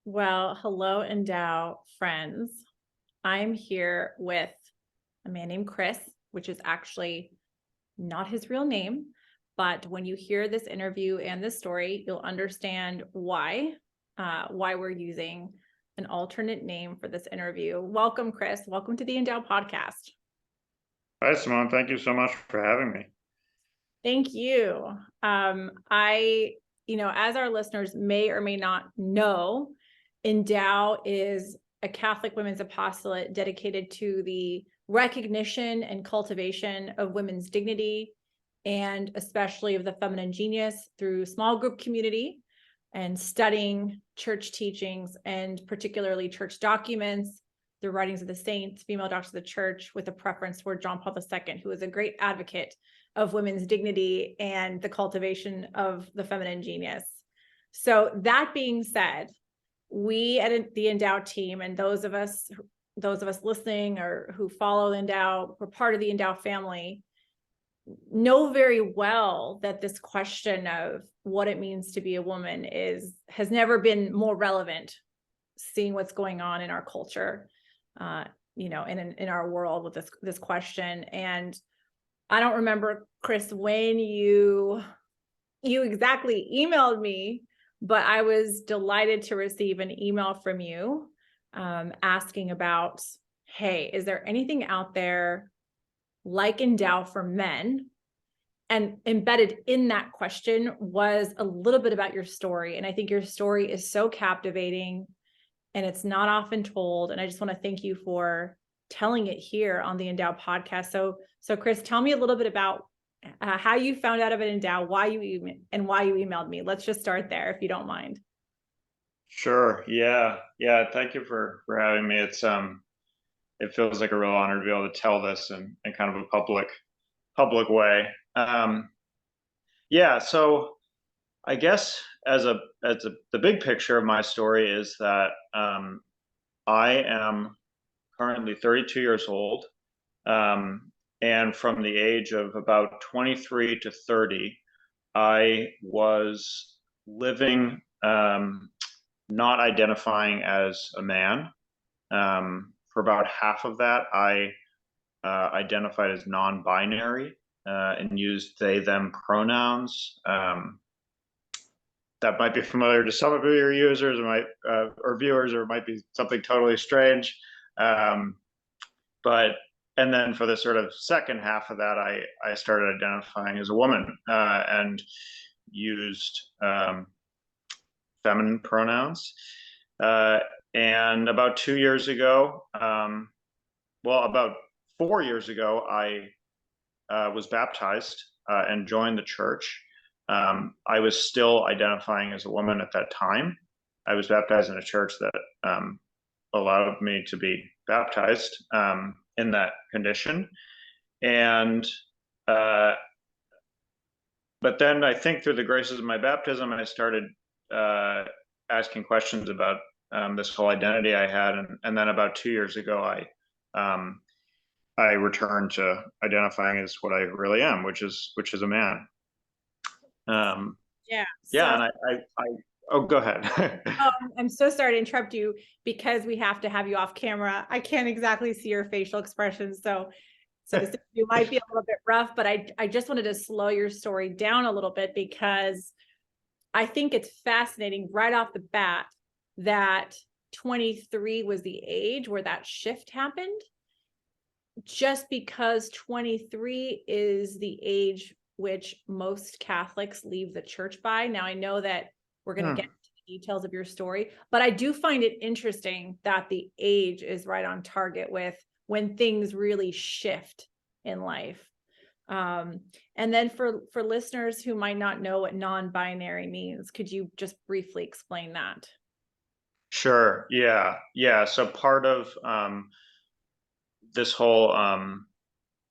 Well, hello, Endow friends. I'm here with a man named Chris, which is actually not his real name. But when you hear this interview and this story, you'll understand why we're using an alternate name for this interview. Welcome, Chris. Welcome to the Endow podcast. Hi, Simone. Thank you so much for having me. Thank you. As our listeners may or may not know, Endow is a Catholic women's apostolate dedicated to the recognition and cultivation of women's dignity, and especially of the feminine genius through small group community and studying church teachings, and particularly church documents, the writings of the saints, female doctors of the church, with a preference for John Paul II, who is a great advocate of women's dignity and the cultivation of the feminine genius. So that being said, we at the Endow team, and those of us listening or who follow Endow, we're part of the Endow family, know very well that this question of what it means to be a woman has never been more relevant, seeing what's going on in our culture, in our world with this question. And I don't remember, Chris, when you exactly emailed me, but I was delighted to receive an email from you asking about, hey, is there anything out there like Endow for men? And embedded in that question was a little bit about your story. And I think your story is so captivating and it's not often told. And I just want to thank you for telling it here on the Endow podcast. So Chris, tell me a little bit about how you found out about Endow, why you emailed me. Let's just start there, if you don't mind. Sure. Yeah. Thank you for having me. It feels like a real honor to be able to tell this in kind of a public way. Yeah. So I guess the big picture of my story is that I am currently 32 years old, and from the age of about 23 to 30, I was living. Not identifying as a man. For about half of that, I identified as non-binary and used they, them pronouns. That might be familiar to some of your users or viewers, or it might be something totally strange. And then for the sort of second half of that, I started identifying as a woman and used feminine pronouns. And about 2 years ago, about 4 years ago, I was baptized and joined the church. I was still identifying as a woman at that time. I was baptized in a church that allowed me to be baptized in that condition. And but then I think through the graces of my baptism, I started asking questions about this whole identity I had, and then about 2 years ago, I returned to identifying as what I really am, which is a man. Yeah. Yeah, and I oh, go ahead. I'm so sorry to interrupt you because we have to have you off camera. I can't exactly see your facial expressions, so this you might be a little bit rough, but I just wanted to slow your story down a little bit because I think it's fascinating right off the bat that 23 was the age where that shift happened, just because 23 is the age which most Catholics leave the church by. Now, I know that we're going to get into the details of your story, but I do find it interesting that the age is right on target with when things really shift in life. And then for listeners who might not know what non-binary means, could you just briefly explain that? Sure. Yeah. So part of this whole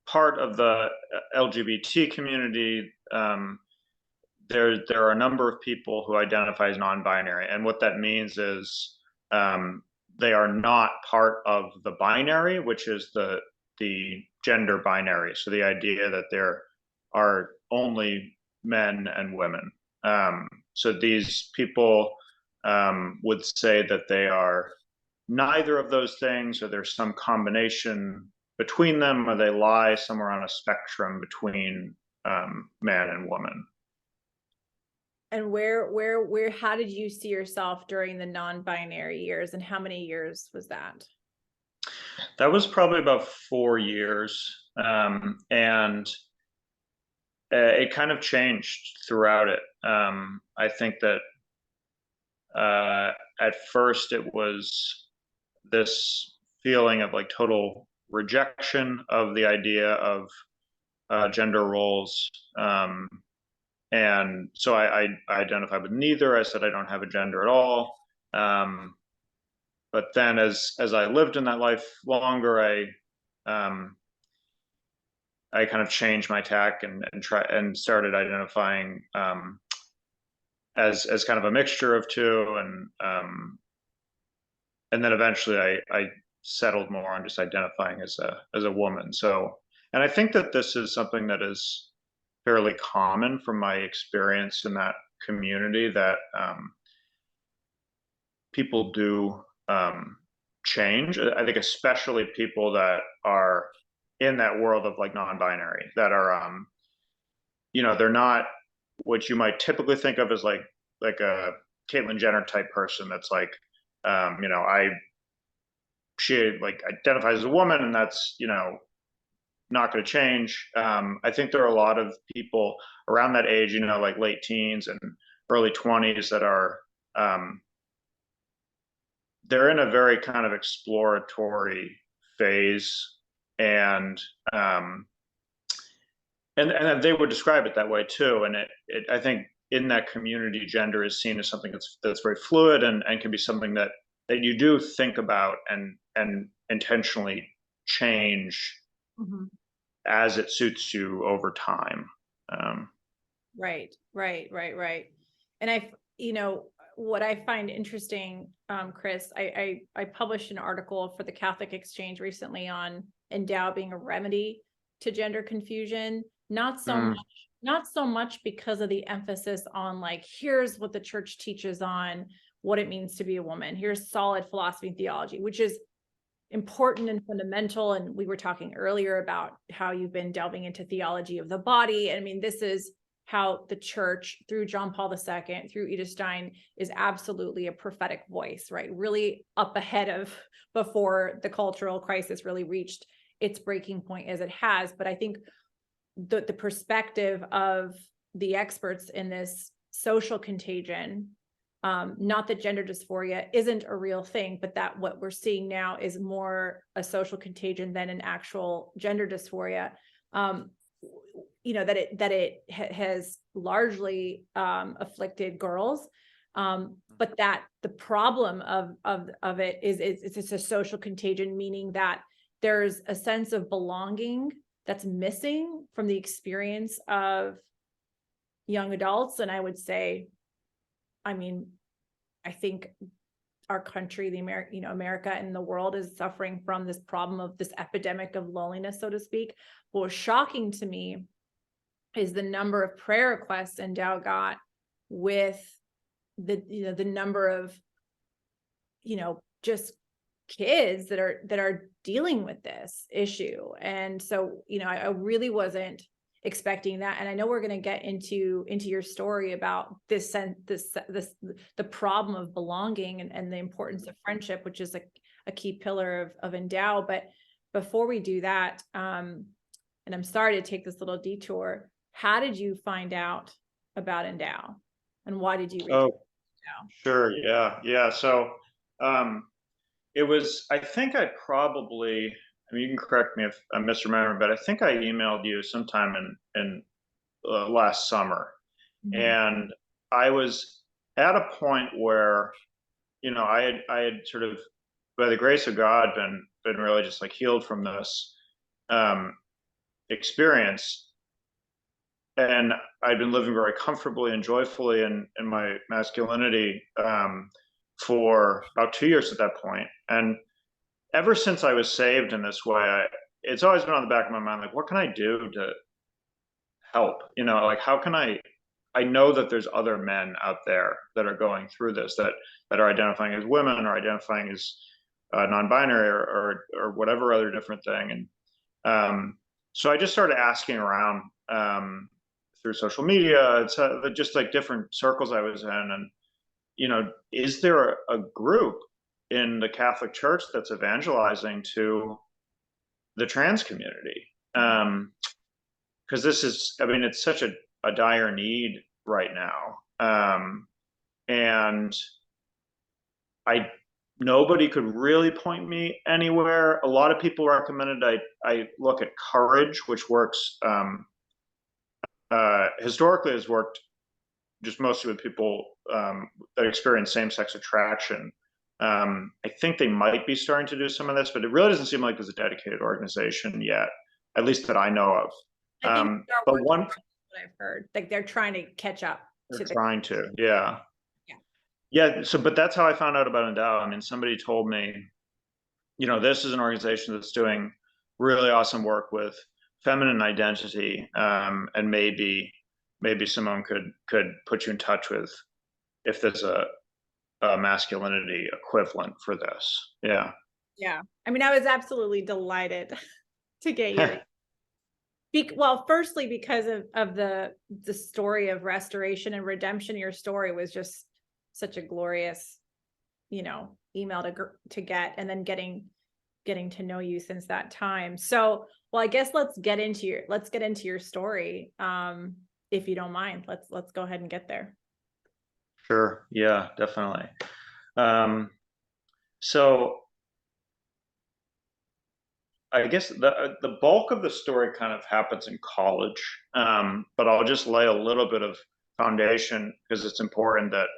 part of the LGBT community, there are a number of people who identify as non-binary, and what that means is they are not part of the binary, which is the gender binary. So the idea that there are only men and women. So these people would say that they are neither of those things, or there's some combination between them, or they lie somewhere on a spectrum between man and woman. And how did you see yourself during the non-binary years, and how many years was that? That was probably about 4 years. And it kind of changed throughout it. I think that at first it was this feeling of like total rejection of the idea of gender roles. And so I identified with neither. I said I don't have a gender at all. But then as I lived in that life longer, I kind of changed my tack and started identifying as kind of a mixture of two, and then eventually I settled more on just identifying as a woman. So, and I think that this is something that is fairly common from my experience in that community, that people do change. I think especially people that are in that world of like non-binary, that are they're not what you might typically think of as like a Caitlyn Jenner type person that's like, she like identifies as a woman, and that's not going to change. I think there are a lot of people around that age, like late teens and early 20s, that are they're in a very kind of exploratory phase, and and they would describe it that way too. And I think in that community, gender is seen as something that's very fluid, and can be something that you do think about and intentionally change as it suits you over time. Right. And what I find interesting, Chris, I published an article for the Catholic Exchange recently on Endow being a remedy to gender confusion. Not so much because of the emphasis on like, here's what the church teaches on what it means to be a woman. Here's solid philosophy and theology, which is important and fundamental. And we were talking earlier about how you've been delving into theology of the body. I mean, this is how the church, through John Paul II, through Edith Stein, is absolutely a prophetic voice, right? Really up ahead of before the cultural crisis really reached its breaking point as it has. But I think the perspective of the experts in this social contagion, not that gender dysphoria isn't a real thing, but that what we're seeing now is more a social contagion than an actual gender dysphoria. That it has largely afflicted girls, but that the problem of it is it's a social contagion, meaning that there's a sense of belonging that's missing from the experience of young adults. And I would say, I think our country, America and the world is suffering from this problem of this epidemic of loneliness, so to speak. What was shocking to me is the number of prayer requests Endow got with the number of, just kids that are dealing with this issue. And so, I really wasn't expecting that. And I know we're going to get into your story about the problem of belonging and the importance of friendship, which is a key pillar of Endow. But before we do that, and I'm sorry to take this little detour, how did you find out about Endow, and why did you reach out to Endow? Sure. Yeah. So, it was, I think I probably, you can correct me if I'm misremembering, but I think I emailed you sometime in last summer. And I was at a point where, I had sort of, by the grace of God, been really just like healed from this experience. And I'd been living very comfortably and joyfully in my masculinity for about 2 years at that point. And ever since I was saved in this way, it's always been on the back of my mind, like, what can I do to help? Like, how can I I know that there's other men out there that are going through this, that are identifying as women or identifying as non-binary or whatever other different thing. And so I just started asking around through social media. It's just like different circles I was in, and is there a group in the Catholic Church that's evangelizing to the trans community? Because this is, I mean, it's such a dire need right now. And nobody could really point me anywhere. A lot of people recommended I look at Courage, which works, historically has worked just mostly with people that experience same-sex attraction. I think they might be starting to do some of this, but it really doesn't seem like there's a dedicated organization yet, at least that I know of. I think but one, what I've heard, like they're trying to catch up they're trying to, yeah. Yeah. Yeah, so, but that's how I found out about Endow. I mean, somebody told me, this is an organization that's doing really awesome work with feminine identity, and maybe Simone could put you in touch with if there's a masculinity equivalent for this. Yeah. Yeah. I mean, I was absolutely delighted to get your well, firstly, because of the story of restoration and redemption. Your story was just such a glorious, email to get, and then getting to know you since that time. So, well, I guess let's get into your story. If you don't mind, let's go ahead and get there. Sure. Yeah, definitely. So I guess the bulk of the story kind of happens in college, but I'll just lay a little bit of foundation because it's important that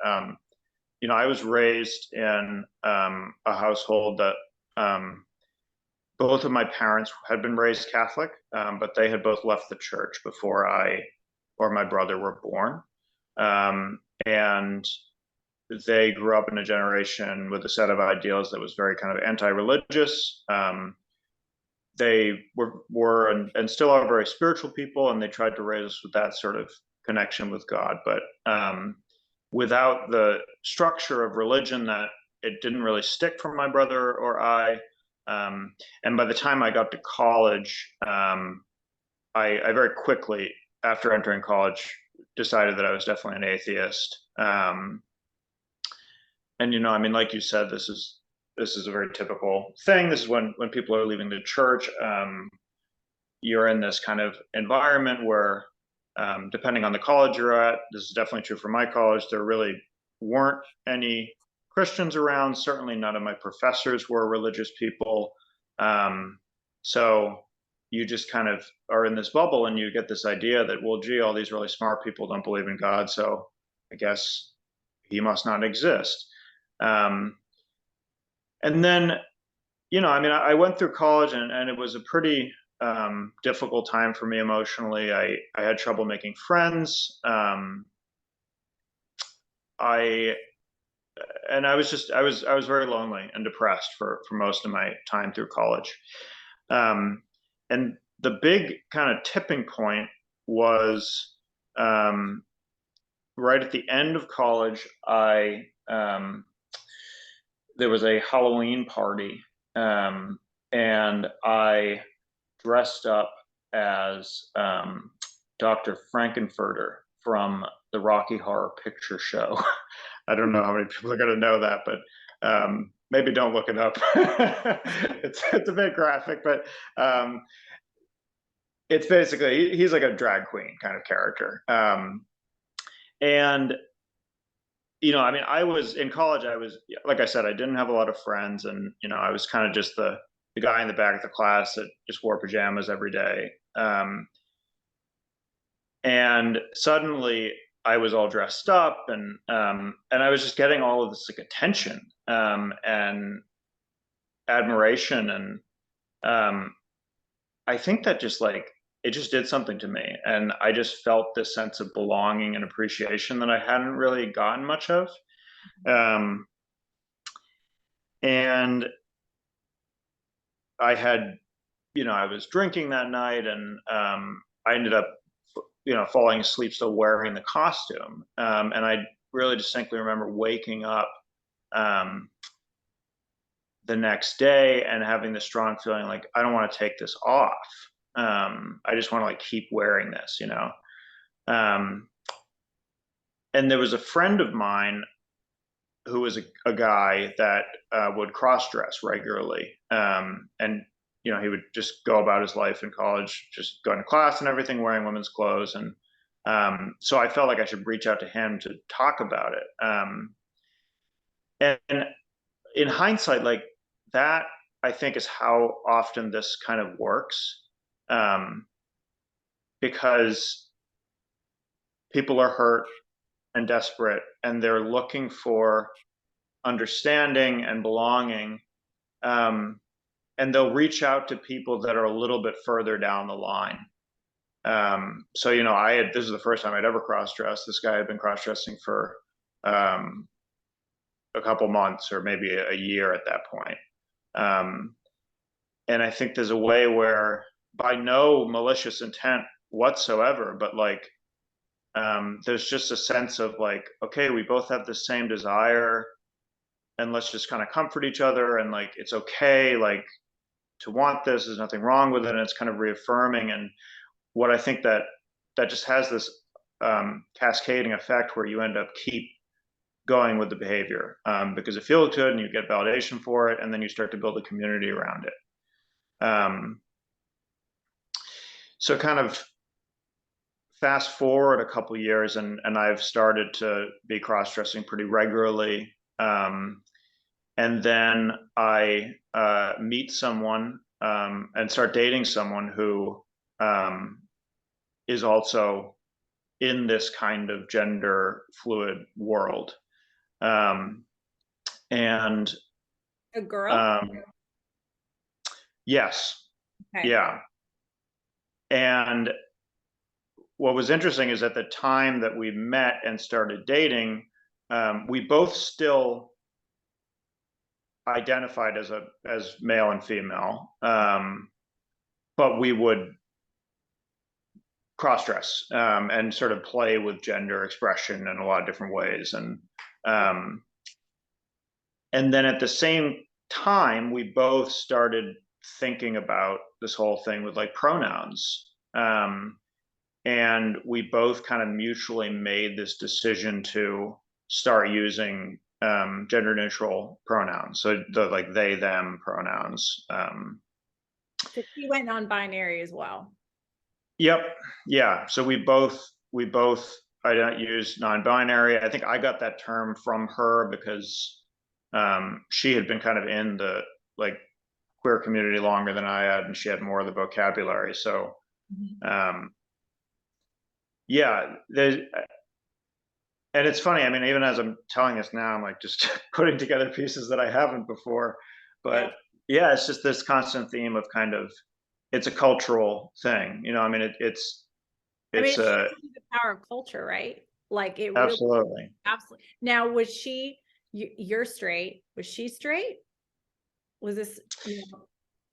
I was raised in a household that both of my parents had been raised Catholic, but they had both left the church before I or my brother were born, and they grew up in a generation with a set of ideals that was very kind of anti-religious. They were and still are very spiritual people, and they tried to raise us with that sort of connection with God, but without the structure of religion, that it didn't really stick for my brother or I. And by the time I got to college, I very quickly, after entering college, decided that I was definitely an atheist. And I mean, like you said, this is a very typical thing. This is when people are leaving the church. You're in this kind of environment where, depending on the college you're at, this is definitely true for my college, there really weren't any Christians around. Certainly none of my professors were religious people. So you just kind of are in this bubble, and you get this idea that, well, gee, all these really smart people don't believe in God, so I guess he must not exist. And then, I mean, I went through college, and it was a pretty difficult time for me emotionally. I had trouble making friends. I was very lonely and depressed for most of my time through college. And the big kind of tipping point was right at the end of college. There was a Halloween party, and I dressed up as Dr. Frankenfurter from the Rocky Horror Picture Show. I don't know how many people are going to know that, but maybe don't look it up. it's a bit graphic, but it's basically, he's like a drag queen kind of character. And I mean, I was in college. I was, like I said, I didn't have a lot of friends, and I was kind of just the guy in the back of the class that just wore pajamas every day. And suddenly I was all dressed up, and I was just getting all of this like attention and admiration, and I think that just like it just did something to me, and I just felt this sense of belonging and appreciation that I hadn't really gotten much of. And I had, I was drinking that night, and I ended up falling asleep still wearing the costume. And I really distinctly remember waking up the next day and having this strong feeling like, I don't want to take this off. I just want to like keep wearing this, and there was a friend of mine who was a guy that would cross-dress regularly. And he would just go about his life in college, just going to class and everything, wearing women's clothes. And so I felt like I should reach out to him to talk about it. And in hindsight, like that, I think is how often this kind of works, because people are hurt and desperate, and they're looking for understanding and belonging, and they'll reach out to people that are a little bit further down the line. So this is the first time I'd ever cross-dressed. This guy had been cross-dressing for a couple months or maybe a year at that point. And I think there's a way where, by no malicious intent whatsoever, but like there's just a sense of like, okay, we both have the same desire, and let's just kind of comfort each other, and like it's okay, like to want this, there's nothing wrong with it, and it's kind of reaffirming. And what I think that just has this cascading effect where you end up keep going with the behavior, because it feels good and you get validation for it, and then you start to build a community around it. So kind of fast forward a couple of years, and I've started to be cross-dressing pretty regularly. And then I meet someone and start dating someone who is also in this kind of gender fluid world. And a girl? Yes. Okay. Yeah. And what was interesting is at the time that we met and started dating, we both still identified as male and female, but we would cross-dress and sort of play with gender expression in a lot of different ways. And then at the same time, we both started thinking about this whole thing with like pronouns. And we both kind of mutually made this decision to start using gender neutral pronouns. So the like they, them pronouns. So she went non-binary as well. Yep. Yeah. So we both I don't use non-binary. I think I got that term from her because she had been kind of in the like queer community longer than I had, and she had more of the vocabulary. So yeah, and it's funny. I mean, even as I'm telling this now, I'm like just putting together pieces that I haven't before. But yeah, it's just this constant theme of kind of, it's a cultural thing. I mean, it's the power of culture, right? Like it really, absolutely. Now, was she, you're straight, was she straight? Was this,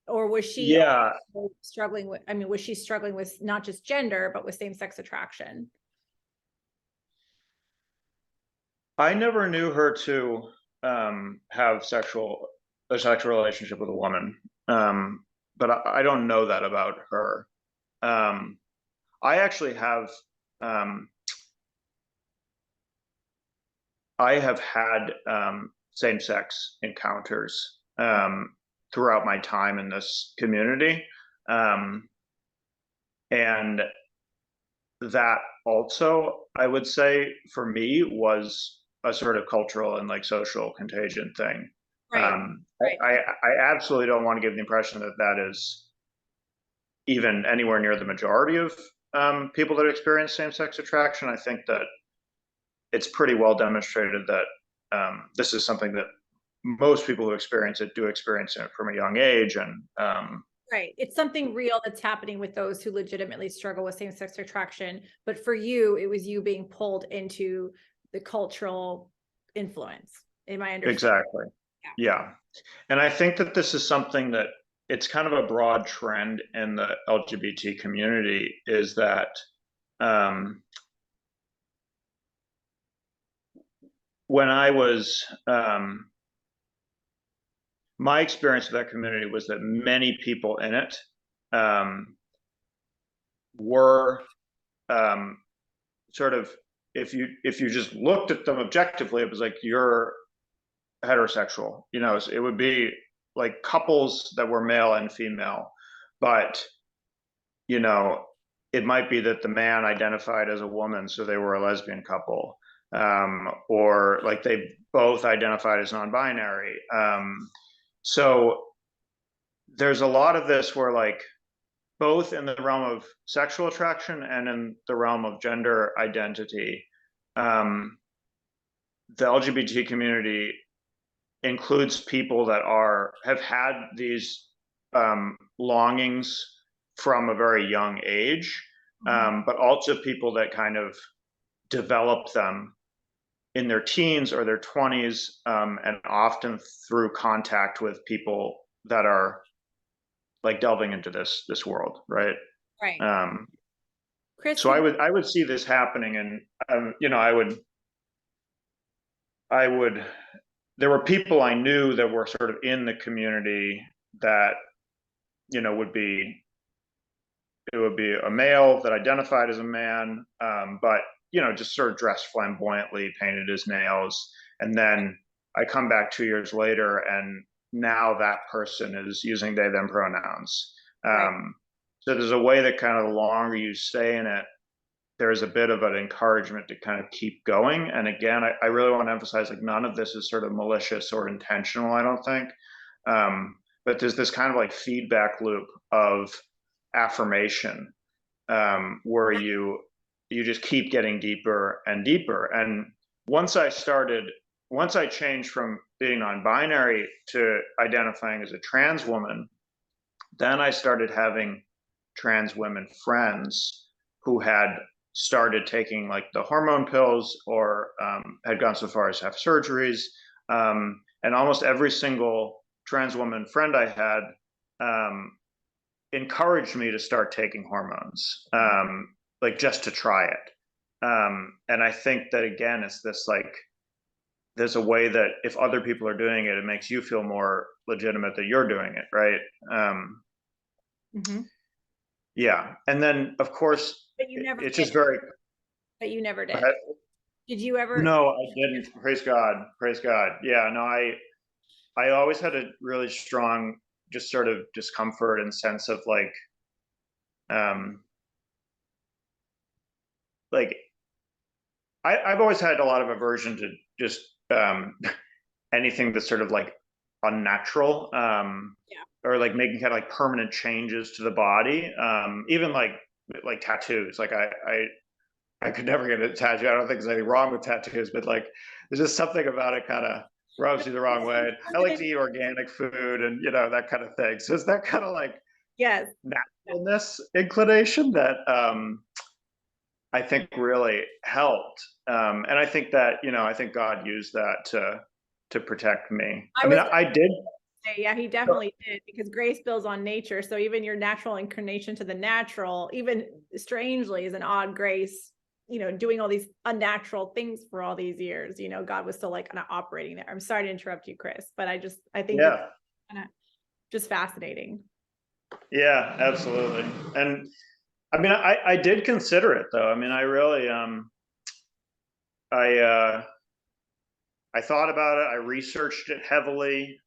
or was she struggling with, I mean, was she struggling with not just gender, but with same-sex attraction? I never knew her to have a sexual relationship with a woman, but I don't know that about her. I actually have I have had same-sex encounters throughout my time in this community, and that also, I would say, for me, was a sort of cultural and like social contagion thing. Right. I absolutely don't want to give the impression that that is even anywhere near the majority of people that experience same-sex attraction. I think that it's pretty well demonstrated that this is something that most people who experience it do experience it from a young age. And right, it's something real that's happening with those who legitimately struggle with same-sex attraction. But for you, it was you being pulled into the cultural influence, in my understanding. Exactly. Yeah. And I think that this is something that it's kind of a broad trend in the LGBT community, is that when I was, my experience with that community was that many people in it were sort of, if you just looked at them objectively, it was like, you're heterosexual. It would be like couples that were male and female, but it might be that the man identified as a woman, so they were a lesbian couple, or like they both identified as non-binary. So there's a lot of this where, like, both in the realm of sexual attraction and in the realm of gender identity, the LGBT community includes people that have had these longings from a very young age, but also people that kind of develop them in their teens or their 20s, and often through contact with people that are like delving into this world, right? Right. Chris, So I would see this happening, and I would there were people I knew that were sort of in the community that it would be a male that identified as a man, but just sort of dressed flamboyantly, painted his nails, and then I come back 2 years later, and now that person is using they them pronouns. right. So there's a way that kind of the longer you stay in it, there's a bit of an encouragement to kind of keep going. And again, I really want to emphasize, like, none of this is sort of malicious or intentional, I don't think. But there's this kind of like feedback loop of affirmation, where you just keep getting deeper and deeper. And once I changed from being non-binary to identifying as a trans woman, then I started having trans women friends who had started taking like the hormone pills, or had gone so far as have surgeries. And almost every single trans woman friend I had encouraged me to start taking hormones, like just to try it. And I think that, again, it's this like, there's a way that if other people are doing it, it makes you feel more legitimate that you're doing it, right? Yeah. And then, of course, But you never it's did. just very. But you never did. Did you ever? No, I didn't. Praise God. Praise God. Yeah, no, I always had a really strong just sort of discomfort and sense of um like I've always had a lot of aversion to just anything that's sort of like unnatural, Yeah. or like making kind of like permanent changes to the body, even like tattoos. Like I could never get a tattoo. I don't think there's anything wrong with tattoos, but like there's just something about it kind of rubs you the wrong way. I like to eat organic food and that kind of thing. So it's that kind of like Yes. naturalness inclination that I think really helped. And I think that, I think God used that to protect me. I mean, I did. Yeah, he definitely did, because grace builds on nature. So even your natural inclination to the natural, even strangely, is an odd grace, doing all these unnatural things for all these years, God was still like kind of operating there. I'm sorry to interrupt you, Chris, but I think it's kind of just fascinating. Yeah, absolutely. And I mean, I did consider it though. I mean, I really, I thought about it. I researched it heavily.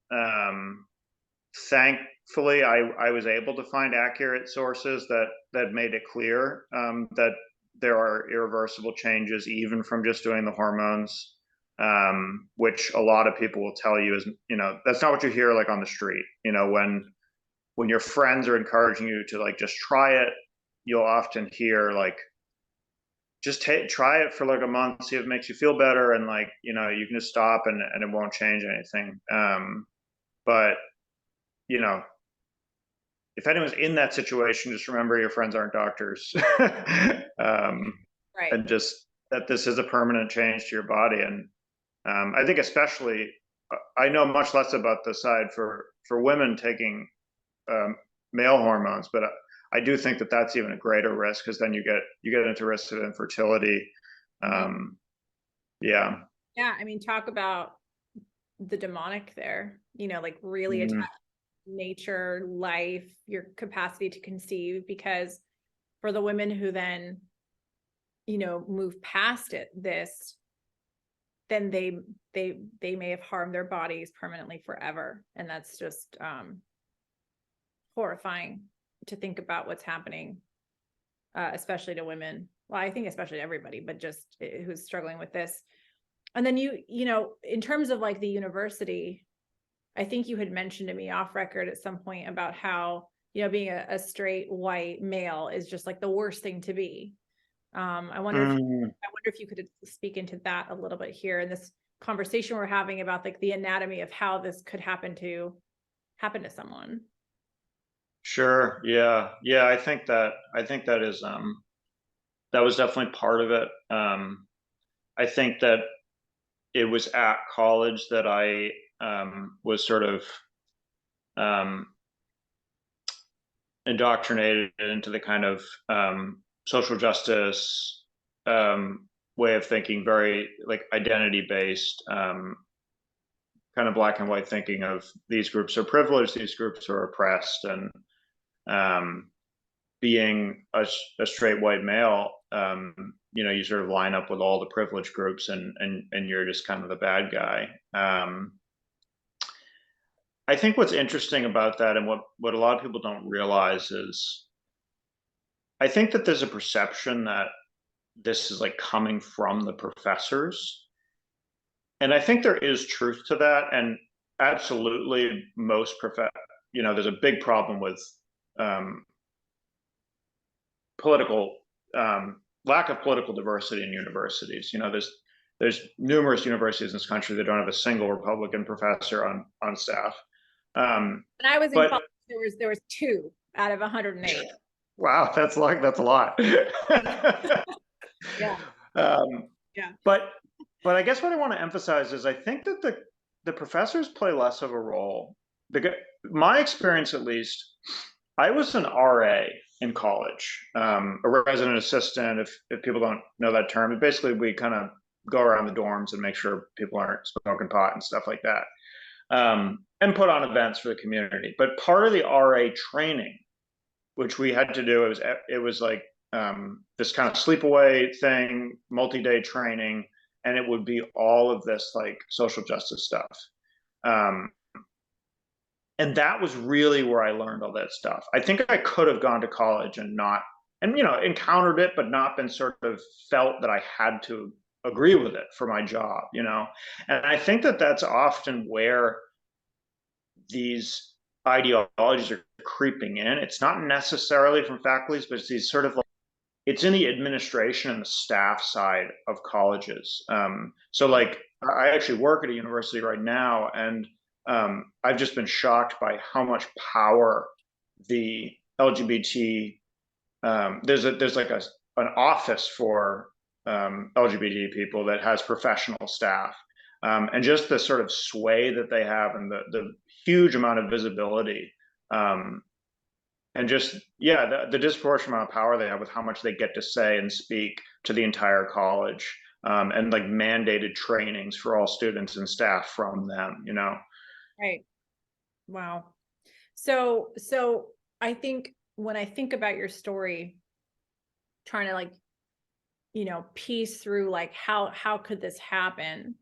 Thankfully, I was able to find accurate sources that made it clear that there are irreversible changes even from just doing the hormones, which a lot of people will tell you is, that's not what you hear like on the street. When your friends are encouraging you to like just try it, you'll often hear like, just try it for like a month, see if it makes you feel better, and like you can just stop and it won't change anything. But if anyone's in that situation, just remember your friends aren't doctors. Right. And just that this is a permanent change to your body. And I think especially, I know much less about the side for women taking male hormones, but I do think that that's even a greater risk, because then you get into risks of infertility. Yeah. Yeah, I mean, talk about the demonic there, like really attached to nature, life, your capacity to conceive, because for the women who then, move past this, then they may have harmed their bodies permanently forever. And that's just horrifying to think about what's happening, especially to women. Well, I think especially to everybody, but just who's struggling with this. And then in terms of like the university, I think you had mentioned to me off record at some point about how, being a straight white male is just like the worst thing to be. I wonder if you could speak into that a little bit here in this conversation we're having about like the anatomy of how this could happen to someone. Sure. Yeah. Yeah. I think that is, that was definitely part of it. I think that it was at college that I, was sort of, indoctrinated into the kind of, social justice, way of thinking, very like identity based, kind of black and white thinking of these groups are privileged, these groups are oppressed, and being a straight white male, you sort of line up with all the privileged groups, and you're just kind of the bad guy. I think what's interesting about that, and what a lot of people don't realize, is I think that there's a perception that this is like coming from the professors. And I think there is truth to that. And absolutely there's a big problem with, political, lack of political diversity in universities. There's numerous universities in this country that don't have a single Republican professor on staff. When I was in But college, there was 2 out of 108. wow, that's a lot. Yeah. Um, Yeah. but I guess what I want to emphasize is I think that the professors play less of a role. My experience, at least, I was an RA in college, a resident assistant. If people don't know that term, basically we kind of go around the dorms and make sure people aren't smoking pot and stuff like that, and put on events for the community. But part of the RA training, which we had to do, it was like, this kind of sleepaway thing, multi-day training, and it would be all of this like social justice stuff. And that was really where I learned all that stuff. I think I could have gone to college and encountered it, but not been sort of felt that I had to agree with it for my job, And I think that that's often where these ideologies are creeping in. It's not necessarily from faculties, but it's these sort of like, it's in the administration and the staff side of colleges. So like I actually work at a university right now, and I've just been shocked by how much power the LGBT, there's like an office for LGBT people that has professional staff, and just the sort of sway that they have, and the huge amount of visibility, and just the disproportionate amount of power they have with how much they get to say and speak to the entire college, and like mandated trainings for all students and staff from them. Right. Wow. So I think when I think about your story, trying to like, piece through like how could this happen?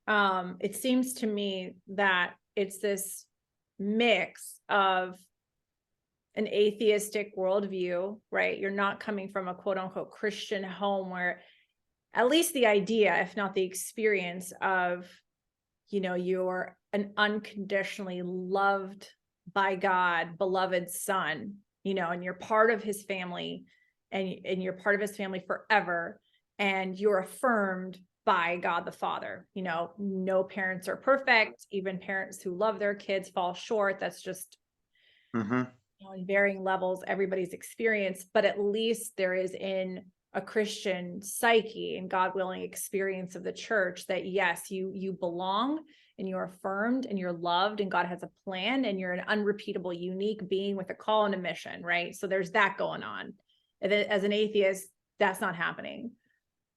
It seems to me that it's this mix of an atheistic worldview, right? You're not coming from a quote unquote Christian home where at least the idea, if not the experience of, you're an unconditionally loved by God, beloved son, and you're part of his family, and you're part of his family forever. And you're affirmed by God the Father. No parents are perfect. Even parents who love their kids fall short. That's just in varying levels, everybody's experience, but at least there is in a Christian psyche and God willing experience of the church, that yes, you belong and you're affirmed and you're loved and God has a plan and you're an unrepeatable, unique being with a call and a mission, right? So there's that going on. And then as an atheist, that's not happening.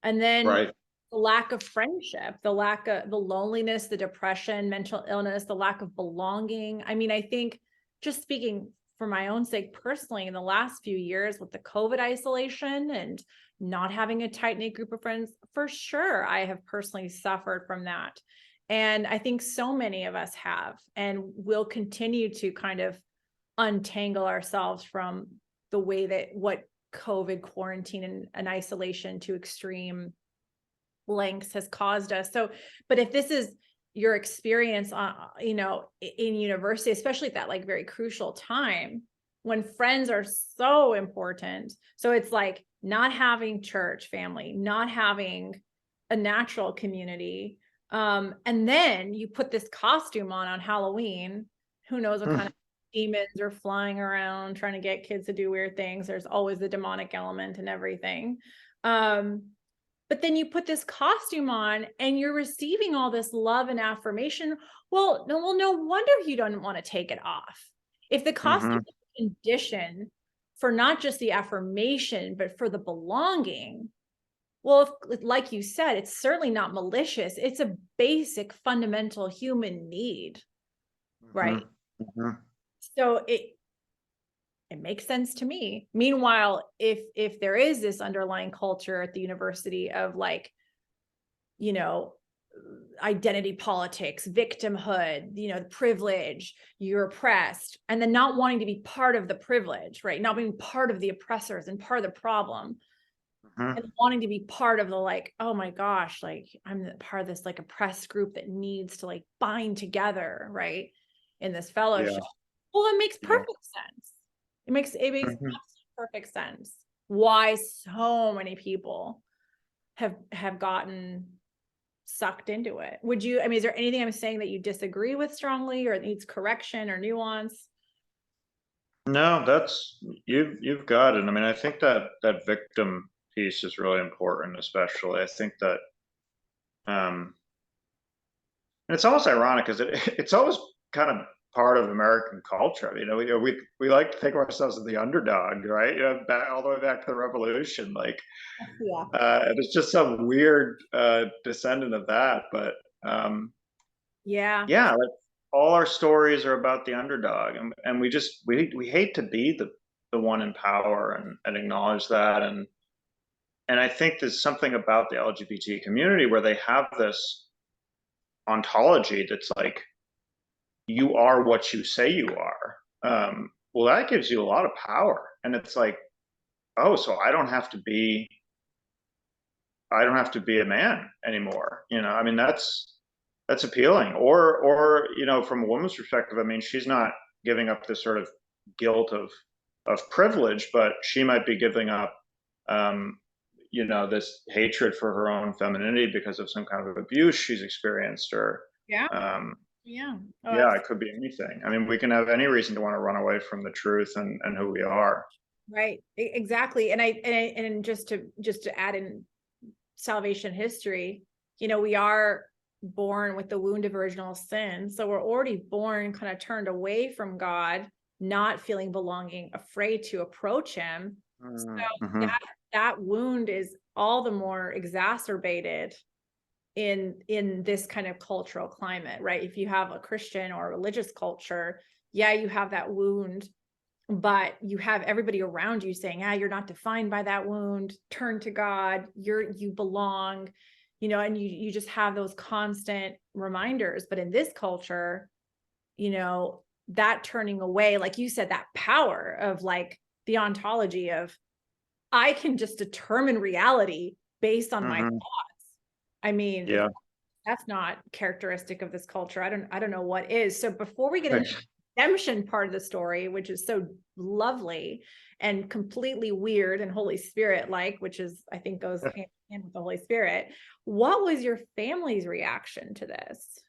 And then Right. the lack of friendship, the lack of the loneliness, the depression, mental illness, the lack of belonging. I mean, I think, just speaking for my own sake personally, in the last few years with the COVID isolation and not having a tight knit group of friends, for sure, I have personally suffered from that. And I think so many of us have, and will continue to kind of untangle ourselves from the way that what COVID quarantine and isolation to extreme lengths has caused us. So, but if this is your experience you know, in university, especially at that like very crucial time when friends are so important. So it's like not having church family, not having a natural community. And then you put this costume on Halloween. Who knows what kind of demons are flying around trying to get kids to do weird things. There's always the demonic element and everything. But then you put this costume on and you're receiving all this love and affirmation. Well, no wonder you don't want to take it off. If the costume is a condition for not just the affirmation, but for the belonging, well, if, like you said, it's certainly not malicious. It's a basic fundamental human need, right? So it makes sense to me. Meanwhile, if there is this underlying culture at the university of like, you know, identity politics, victimhood, you know, privilege, you're oppressed, and then not wanting to be part of the privilege, right? Not being part of the oppressors and part of the problem, and wanting to be part of the like, oh my gosh, like I'm part of this like oppressed group that needs to like bind together, right? In this fellowship. Well, it makes perfect sense. It makes perfect sense why so many people have gotten sucked into it. Would you, I mean, is there anything I'm saying that you disagree with strongly or needs correction or nuance? No, that's you've got it. I mean, I think that that victim piece is really important, especially. I think that and it's almost ironic because it's always kind of part of American culture. You know, we like to think of ourselves as the underdog, right? You know, back all the way back to the revolution, like Yeah. and it's just some weird descendant of that. But Yeah. yeah, like all our stories are about the underdog, and we just we hate to be the one in power and acknowledge that. And I think there's something about the LGBT community where they have this ontology that's like, you are what you say you are. Well, that gives you a lot of power, and it's like, oh, so I don't have to be a man anymore. You know, I mean, that's appealing. Or you know, from a woman's perspective, I mean, she's not giving up this sort of guilt of privilege, but she might be giving up, you know, this hatred for her own femininity because of some kind of abuse she's experienced, or Yeah. um, Yeah. Oh, yeah, it could be anything. I mean, we can have any reason to want to run away from the truth and who we are. right. Exactly. And just to add in salvation history, you know, we are born with the wound of original sin. So we're already born kind of turned away from God, not feeling belonging, afraid to approach him. So that wound is all the more exacerbated in this kind of cultural climate, right? If you have a Christian or religious culture, yeah, you have that wound, but you have everybody around you saying, you're not defined by that wound, turn to God, you belong, you know, and you just have those constant reminders. But in this culture, you know, that turning away, like you said, that power of like the ontology of, I can just determine reality based on my thoughts. I mean, if Yeah. that's not characteristic of this culture, I don't know what is. So before we get into the redemption part of the story, which is so lovely and completely weird and Holy Spirit like, which is, I think, goes hand in hand with the Holy Spirit, what was your family's reaction to this?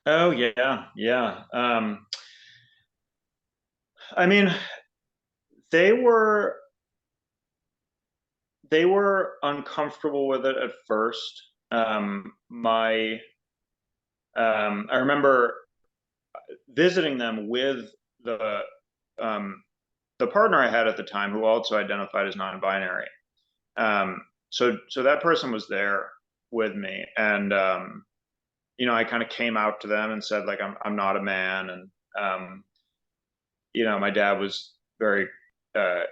Oh yeah, yeah. I mean, they were they were uncomfortable with it at first. I remember visiting them with the um, the partner I had at the time, who also identified as non-binary. So that person was there with me, and I kind of came out to them and said, like, I'm not a man, and my dad was very uh,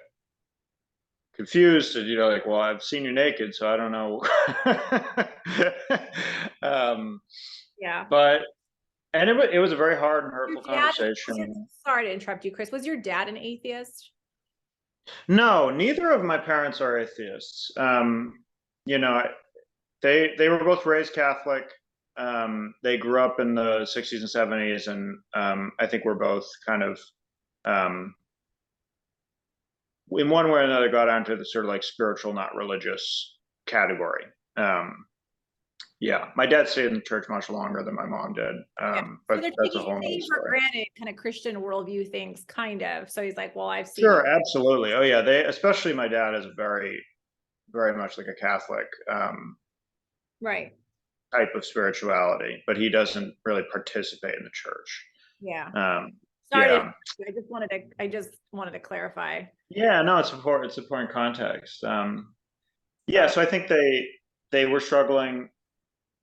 confused, and like, well, I've seen you naked, so I don't know. um, Yeah. but and it was a very hard and Your hurtful dad, conversation. sorry to interrupt you, Chris. Was your dad an atheist? No, neither of my parents are atheists. You know, they were both raised Catholic. They grew up in the 60s and 70s, and I think we're both kind of um, in one way or another got onto the sort of like spiritual, not religious category. Um, yeah, my dad stayed in the church much longer than my mom did, Yeah. So but they're that's a whole nother taking for story. granted kind of Christian worldview things, kind of. So he's like, well, I've seen you. Sure, absolutely. Oh yeah, they especially my dad is very, very much like a Catholic Right. type of spirituality, but he doesn't really participate in the church. Yeah. Um, Sorry. yeah, I just wanted to clarify. yeah, no, it's important. It's important context. Yeah, So so I think they were struggling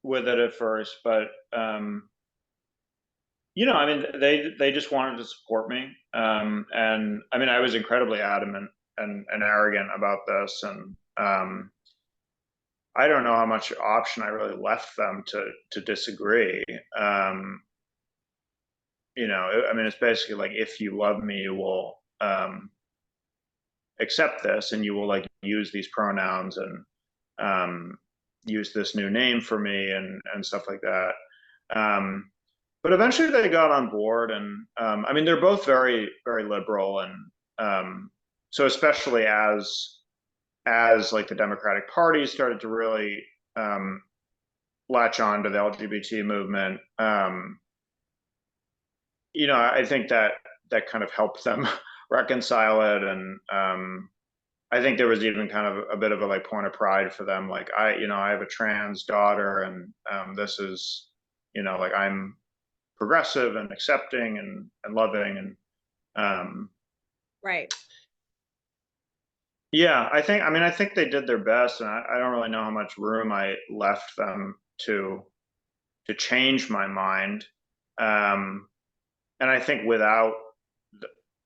with it at first, but I mean, they just wanted to support me, and I mean, I was incredibly adamant and arrogant about this, and I don't know how much option I really left them to disagree. I mean, it's basically like, if you love me, you will accept this, and you will like use these pronouns, and use this new name for me, and stuff like that. Um, but eventually they got on board, and I mean, they're both very, very liberal, and so especially as like the Democratic Party started to really latch on to the LGBT movement, I think that kind of helped them reconcile it, and I think there was even kind of a bit of a like point of pride for them, like, I have a trans daughter, and this is, like, I'm progressive and accepting and loving, and um, right. yeah, I think they did their best, and I don't really know how much room I left them to change my mind. Um, and I think without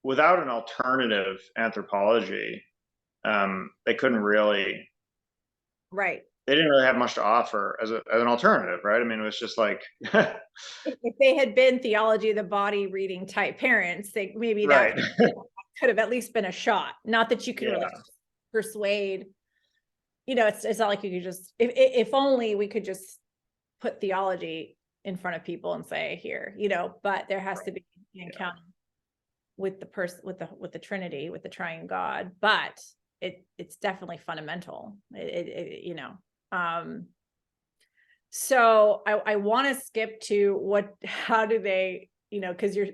an alternative anthropology, they couldn't really Right. they didn't really have much to offer as an alternative, right? I mean, it was just like If they had been theology of the body reading type parents, they maybe that right. could have at least been a shot. Not that you can really Yeah, persuade. It's not like you could just, if only we could just put theology in front of people and say, here, but there has to be an encounter with the person, with the Trinity, with the triune God. But it's definitely fundamental. So I want to skip to how do they, because you're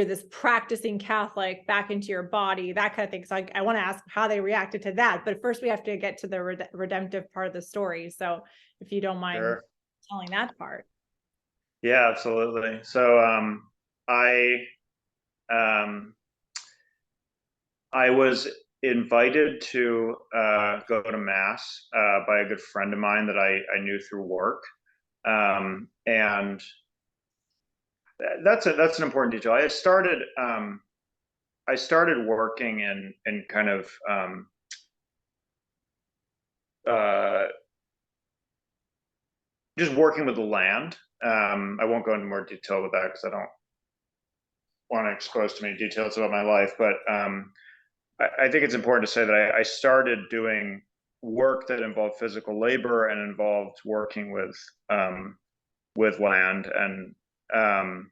this practicing Catholic back into your body, that kind of thing. So I want to ask how they reacted to that. But first we have to get to the redemptive part of the story. So if you don't mind sure. telling that part. Yeah, absolutely. So I um I was invited to go to mass by a good friend of mine that I knew through work. And that's an important detail. I started working in kind of uh, just working with the land. I won't go into more detail with that because I don't want to expose too many details about my life. But I think it's important to say that I started doing work that involved physical labor and involved working with land, um,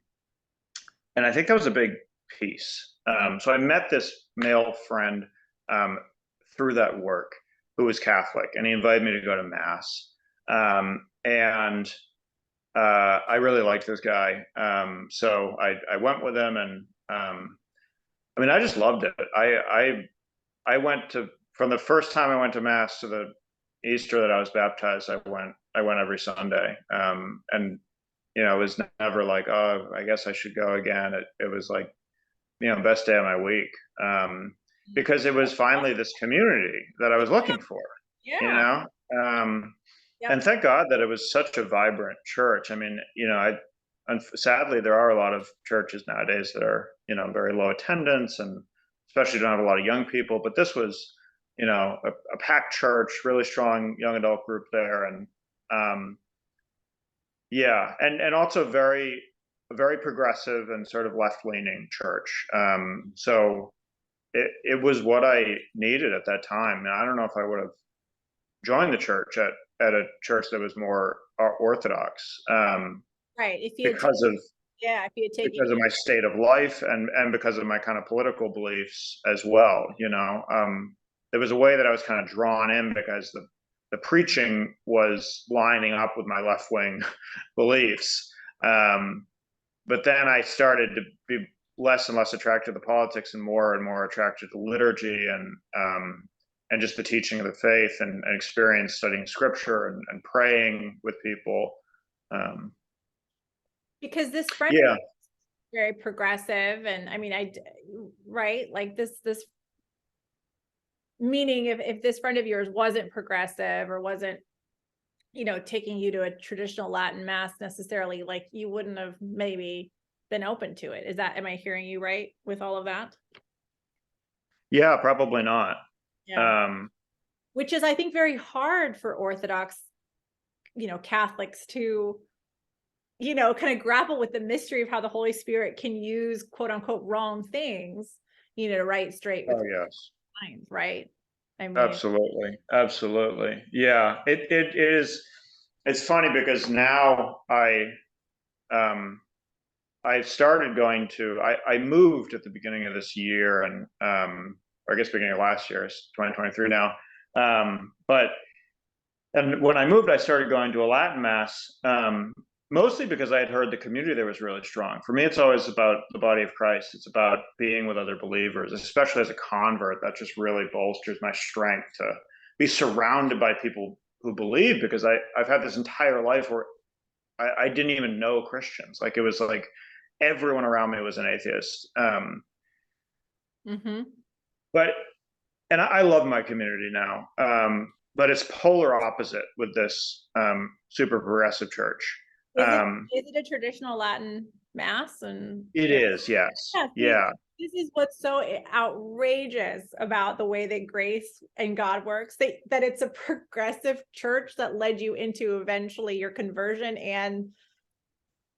and I think that was a big piece. So I met this male friend um, through that work, who was Catholic, and he invited me to go to mass. And I really liked this guy, so I went with him, and I mean, I just loved it. I went to from the first time I went to mass to the Easter that I was baptized, I went every Sunday. And it was never like, oh, I guess I should go again. It was like, best day of my week. Because it was finally this community that I was looking for, you Yeah. know? Yep. And thank God that it was such a vibrant church. I mean, and sadly, there are a lot of churches nowadays that are, very low attendance, and especially don't have a lot of young people. But this was, a packed church, really strong young adult group there, and yeah, and also very progressive and sort of left leaning church. So it was what I needed at that time. And I don't know if I would have joined the church at a church that was more orthodox, Right. If you had because of yeah, if you had taken because of my state of life, and because of my kind of political beliefs as well. There was a way that I was kind of drawn in because the preaching was lining up with my left wing beliefs. But then I started to be less and less attracted to politics and more attracted to liturgy, and just the teaching of the faith, and experience studying scripture, and praying with people. because this friend Yeah. very progressive, and I mean, right, like this meaning if this friend of yours wasn't progressive or wasn't taking you to a traditional Latin mass necessarily, like you wouldn't have maybe been open to it. Am I hearing you right with all of that? Yeah, probably not. Yeah. Um, Which is, I think, very hard for Orthodox Catholics to kind of grapple with the mystery of how the Holy Spirit can use quote unquote wrong things, to write straight with oh yes, minds, right? I mean, absolutely, absolutely. Yeah, it is. It's funny because now um, I started going to. I moved at the beginning of this year, and or I guess beginning of last year. It's 2023 now. But And when I moved, I started going to a Latin mass, mostly because I had heard the community there was really strong. For me, it's always about the body of Christ. It's about being with other believers, especially as a convert. That just really bolsters my strength to be surrounded by people who believe, because I've had this entire life where I didn't even know Christians. Like, it was like everyone around me was an atheist. mhm. But and I love my community now. But it's polar opposite with this super progressive church. Is it Um, is it a traditional Latin mass? And it is, yes, yeah, see, yeah, this is what's so outrageous about the way that grace and God works, that it's a progressive church that led you into eventually your conversion and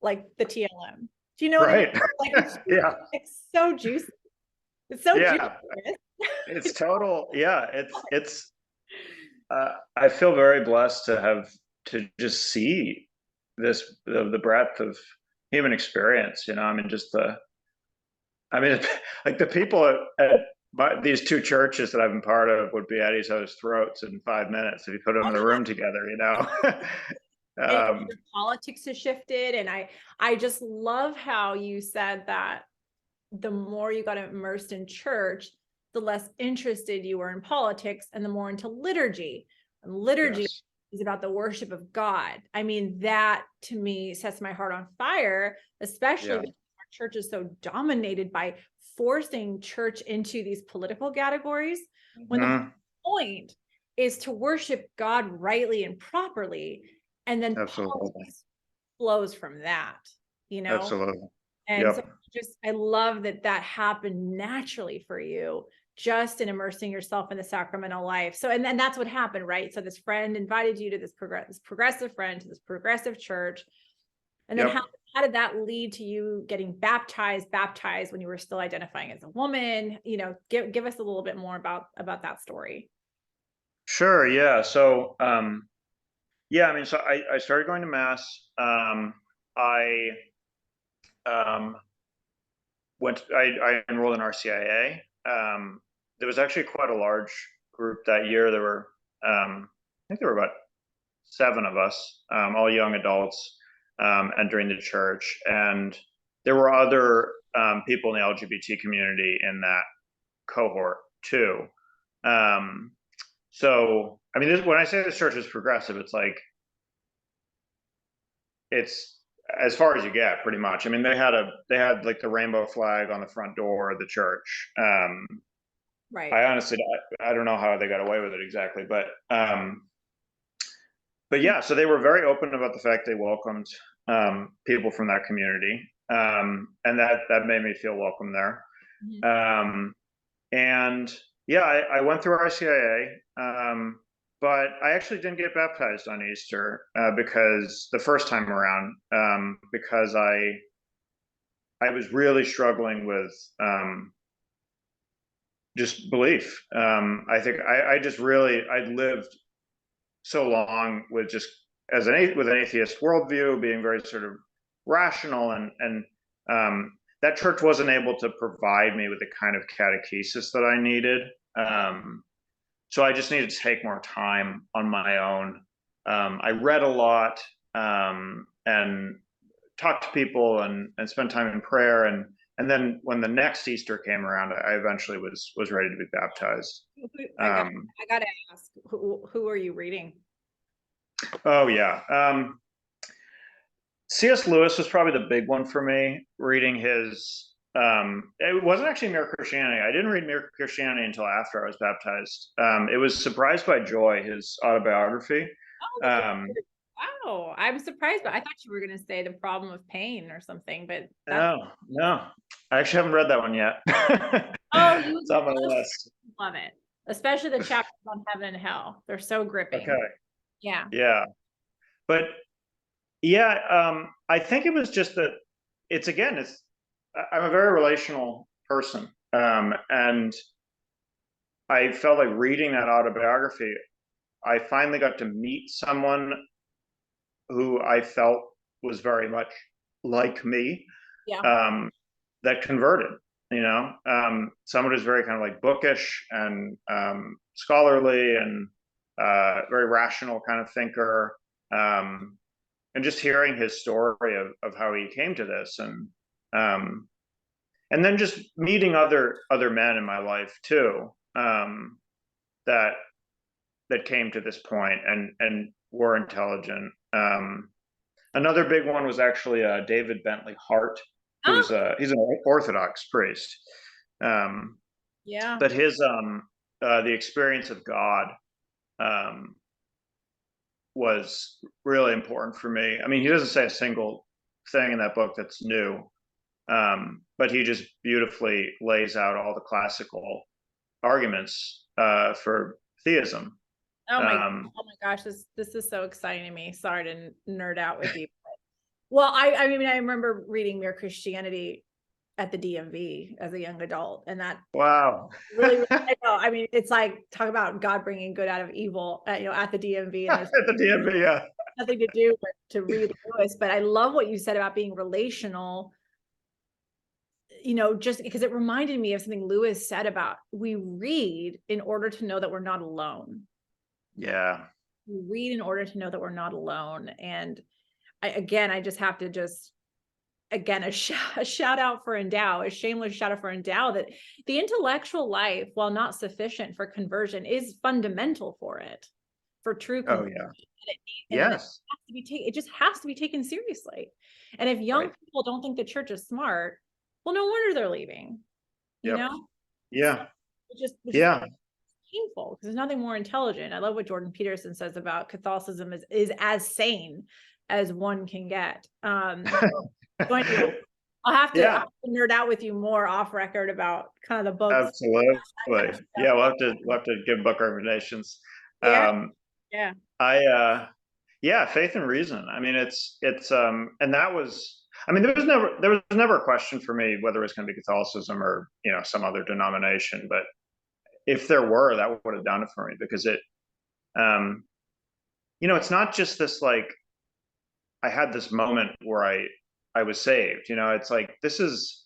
like the TLM. Do you know what I mean? right, Like yeah, it's so juicy. It's so juicy. yeah. It's total, yeah. It's. I feel very blessed to just see the breadth of human experience. I mean, I mean, like the people at these two churches that I've been part of would be at each other's throats in 5 minutes if you put them in a room together. And um, your politics has shifted, and I just love how you said that the more you got immersed in church, the less interested you were in politics and the more into liturgy. And liturgy yes, is about the worship of God. I mean, that to me sets my heart on fire, especially yeah, because our church is so dominated by forcing church into these political categories, when the mhm, whole point is to worship God rightly and properly. And then absolutely, politics flows from that, you know? absolutely, And so yep, I love that happened naturally for you, just in immersing yourself in the sacramental life. So, and then that's what happened, right? So this friend invited you to this progressive friend, to this progressive church. And then yep. how did that lead to you getting baptized when you were still identifying as a woman? Give us a little bit more about that story. Sure, yeah. So, yeah, I mean, so I started going to mass. I um, I enrolled in RCIA. There was actually quite a large group that year. I think there were about 7 of us, all young adults, entering the church, and there were other people in the LGBT community in that cohort too. So, I mean, when I say this church is progressive, it's like, it's as far as you get, pretty much. I mean, they had like the rainbow flag on the front door of the church. Right. I honestly, I don't know how they got away with it exactly, but yeah, so they were very open about the fact they welcomed people from that community, and that made me feel welcome there. Mhm. And yeah, I went through RCIA, but I actually didn't get baptized on Easter because the first time around, because I was really struggling with just belief. I think I just really I lived so long with just with an atheist worldview, being very sort of rational, and that church wasn't able to provide me with the kind of catechesis that I needed. So I just needed to take more time on my own. I read a lot, and talked to people, and spent time in prayer, and then when the next Easter came around, I eventually was ready to be baptized. I got I gotta ask, who are you reading? Oh yeah. C.S. Lewis was probably the big one for me, reading his it wasn't actually Mere Christianity. I didn't read Mere Christianity until after I was baptized. It was Surprised by Joy, his autobiography. Oh, that's Um, wow. I'm surprised, but I thought you were gonna say The Problem of Pain or something, but that's no, I actually haven't read that one yet. oh, you It's on my list. love it. Especially the chapters on heaven and hell. They're so gripping. Okay, Yeah. yeah, but yeah, I think it was just that it's I'm a very relational person, and I felt like reading that autobiography, I finally got to meet someone who I felt was very much like me, Yeah. um, that converted. Someone who's very kind of like bookish and scholarly, and very rational kind of thinker. And just hearing his story of how he came to this, um, and then just meeting other men in my life too, that came to this point and were intelligent. Another big one was actually David Bentley Hart, who's Oh, he's an Orthodox priest, um, yeah. but his the experience of God um, was really important for me. I mean, he doesn't say a single thing in that book that's new, but he just beautifully lays out all the classical arguments for theism. Oh my, Um, oh my gosh, this is so exciting to me. Sorry to nerd out with you. Well, I mean, I remember reading Mere Christianity at the DMV as a young adult, and that wow. really, I know. I mean, it's like talk about God bringing good out of evil, at the DMV, and At there's the DMV, yeah. nothing to do but to read Lewis. But I love what you said about being relational. Just because it reminded me of something Lewis said about we read in order to know that we're not alone. Yeah. We read in order to know that we're not alone. And I just have to again, a shout out for Endow, a shameless shout out for Endow, that the intellectual life, while not sufficient for conversion, is fundamental for it, for true Oh conversion. yeah. And Yes. it just has to be taken seriously. And if young Right. people don't think the church is smart, well, no wonder they're leaving, you Yep. know? So Yeah. which is Yeah. painful because there's nothing more intelligent. I love what Jordan Peterson says about Catholicism is as sane as one can get. So anyway, I'll have to nerd out with you more off record about kind of the books. Absolutely. Kind of stuff. Yeah, we'll have to give book recommendations. Yeah, Um, yeah. I yeah, Faith and Reason. I mean, it's and that was. I mean, there was never a question for me whether it was going to be Catholicism or some other denomination. But if there were, that would have done it for me, because um, it's not just this like I had this moment where I was saved. It's like this is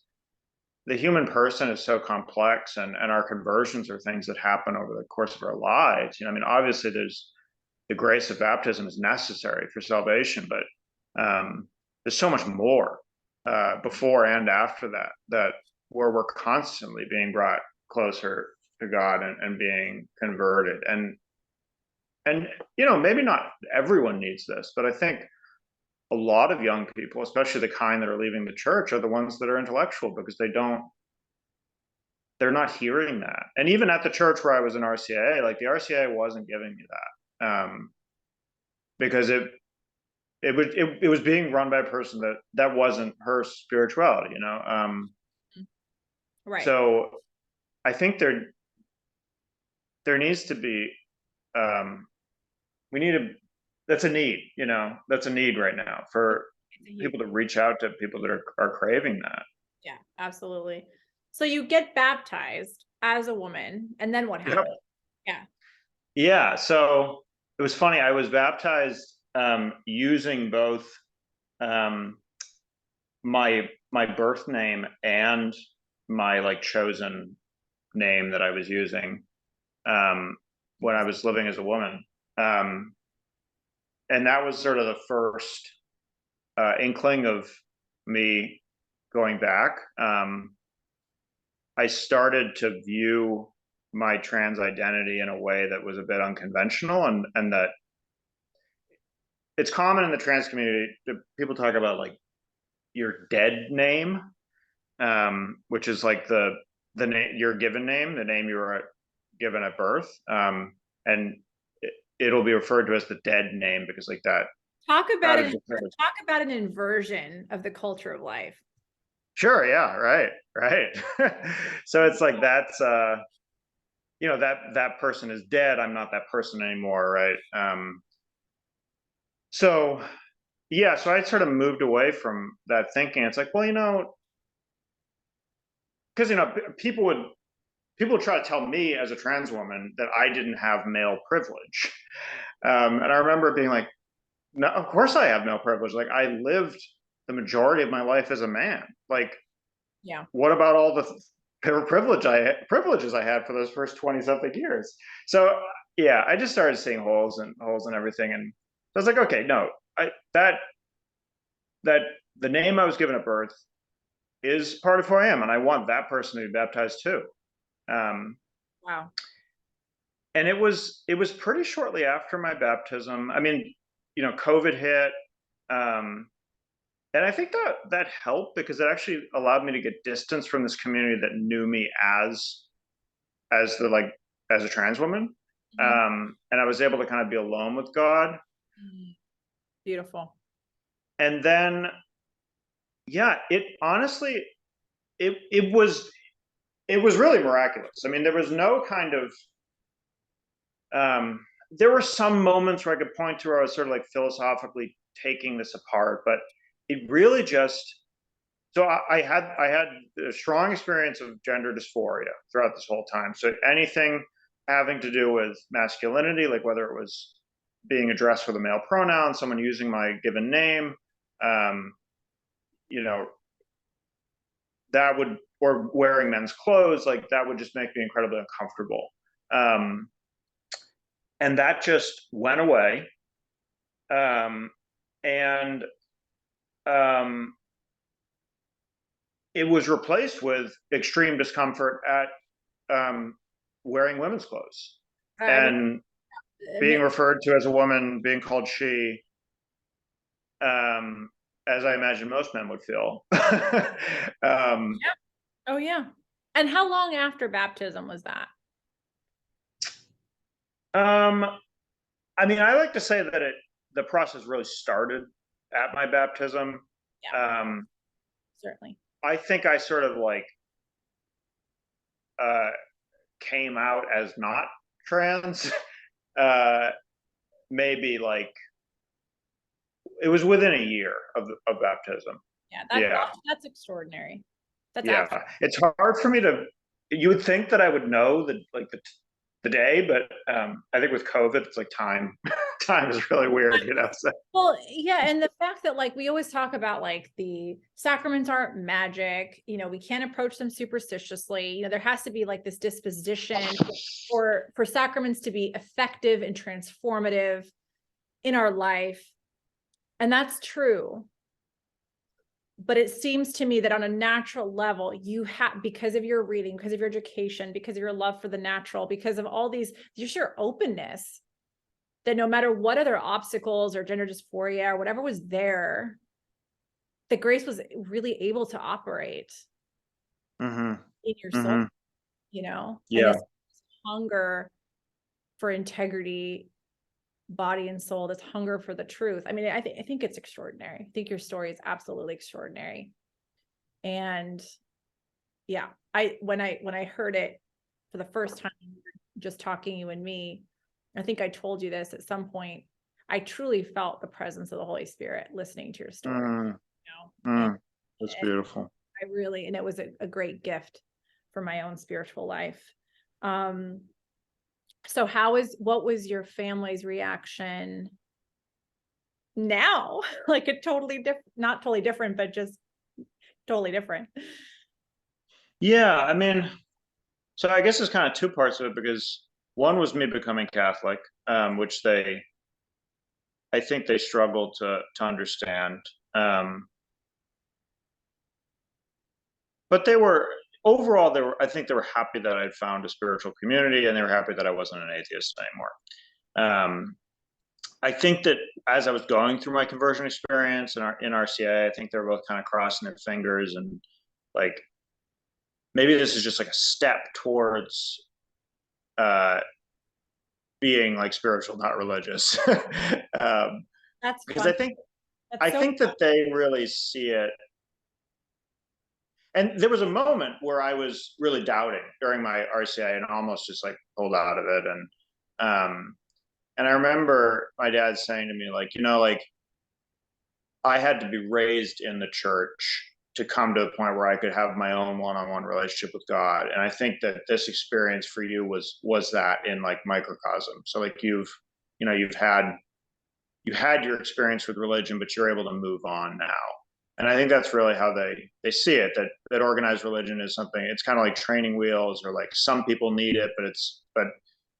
the human person is so complex, and our conversions are things that happen over the course of our lives. I mean, obviously there's the grace of baptism is necessary for salvation, but there's so much more before and after that where we're constantly being brought closer to God and being converted. And maybe not everyone needs this, but I think a lot of young people, especially the kind that are leaving the church, are the ones that are intellectual, because they're not hearing that. And even at the church where I was in RCIA, like the RCIA wasn't giving me that, because it was being run by a person that wasn't her spirituality, Right. So I think there needs to be, we need to, that's a need, that's a need right now for people to reach out to people that are craving that. Yeah, absolutely. So you get baptized as a woman, and then what happened? Yep. Yeah. So it was funny. I was baptized using both my birth name and my like chosen name that I was using when I was living as a woman. And that was sort of the first inkling of me going back. I started to view my trans identity in a way that was a bit unconventional, and that it's common in the trans community that people talk about like your dead name, which is like the name, your given name, the name you were given at birth, and it'll be referred to as the dead name because like that. Talk about an inversion of the culture of life. Sure. Yeah. Right. So it's like that's that person is dead. I'm not that person anymore. Right. So yeah, so I sort of moved away from that thinking. It's like, well, because people would try to tell me as a trans woman that I didn't have male privilege, and I remember being like, no, of course I have male privilege. Like I lived the majority of my life as a man. Like, yeah, what about all the privileges I had for those first 20-something years? So yeah, I just started seeing holes in everything, and I was like, okay, no, that the name I was given at birth is part of who I am, and I want that person to be baptized too. Wow. And it was pretty shortly after my baptism. I mean, COVID hit, and I think that helped because it actually allowed me to get distance from this community that knew me as a trans woman, and I was able to kind of be alone with God. Beautiful. And then, yeah, it honestly, it was really miraculous. I mean, there was no kind of, there were some moments where I could point to where I was sort of like philosophically taking this apart, but it really just, so I had a strong experience of gender dysphoria throughout this whole time. So anything having to do with masculinity, like whether it was being addressed with a male pronoun, someone using my given name, you know, that would, or wearing men's clothes, like that would just make me incredibly uncomfortable. And that just went away. And it was replaced with extreme discomfort at wearing women's clothes and being referred to as a woman, being called she, as I imagine most men would feel. Yeah. Oh yeah. And how long after baptism was that? I mean, I like to say that the process really started at my baptism. Yeah. Certainly. I think I sort of like came out as not trans. Maybe like it was within a year of baptism. Yeah, that's extraordinary. That's It's hard for me to. You would think that I would know the day, but I think with COVID, it's like time is really weird, So. Well, yeah, and the fact that like we always talk about like the sacraments aren't magic, we can't approach them superstitiously. There has to be like this disposition for sacraments to be effective and transformative in our life. And that's true. but it seems to me that on a natural level, you have, because of your reading, because of your education, because of your love for the natural, because of all these, just your openness, that no matter what other obstacles or gender dysphoria or whatever was there, that grace was really able to operate Mm-hmm. in your soul, Mm-hmm. you know, and Yeah. this hunger for integrity, body and soul, this hunger for the truth. I mean, I think it's extraordinary. I think your story is absolutely extraordinary. And yeah, when I heard it for the first time, just talking, you and me, I think I told you this at some point. I truly felt the presence of the Holy Spirit listening to your story, Mm, you know, mm, that's and beautiful. I really, and it was a great gift for my own spiritual life. Um, so what was your family's reaction now? Like a totally different, not totally different, but just totally different. Yeah, I mean, so I guess there's kind of two parts of it, because one was me becoming Catholic, which I think they struggled to understand. Um, but overall, I think they were happy that I'd found a spiritual community, and they were happy that I wasn't an atheist anymore. I think that as I was going through my conversion experience in RCA, I think they were both kind of crossing their fingers, and like, maybe this is just like a step towards uh, being like spiritual, not religious. That's Because fun. That's I so think that they really see it. And there was a moment where I was really doubting during my RCA and almost just like pulled out of it. And I remember my dad saying to me, like, like, I had to be raised in the church to come to the point where I could have my own one-on-one relationship with God. And I think that this experience for you was that in like microcosm. So like you've had your experience with religion, but you're able to move on now. And I think that's really how they see it, that organized religion is something, it's kind of like training wheels, or like some people need it, but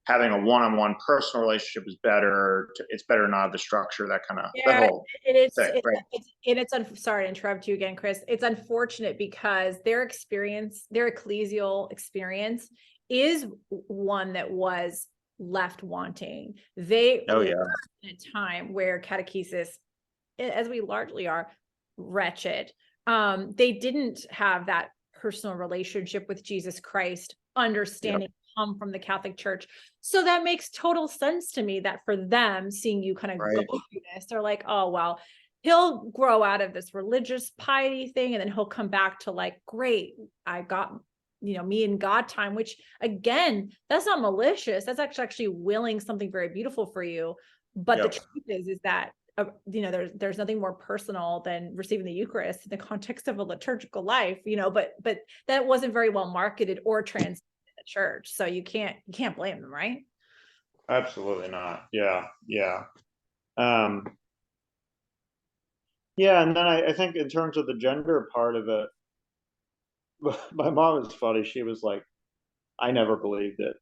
having a one-on-one personal relationship is better. It's better not the structure, that Yeah, whole and thing, right? sorry to interrupt you again, Chris. It's unfortunate because their experience, their ecclesial experience, is one that was left wanting. They Oh lived yeah. in a time where catechesis, as we largely are, wretched. They didn't have that personal relationship with Jesus Christ, Yep. understanding come from the Catholic Church. So that makes total sense to me, that for them, seeing you kind of go Right. through this, they're like, oh, well, he'll grow out of this religious piety thing, and then he'll come back to like, great, I got, me and God time, which again, that's not malicious. That's actually willing something very beautiful for you. But the Yep. truth is that there's nothing more personal than receiving the Eucharist in the context of a liturgical life, but that wasn't very well marketed or translated in the church. So you can't blame them, right? Absolutely not. Yeah. Yeah. Um, yeah. And then I think in terms of the gender part of it, my mom is funny. She was like, I never believed it.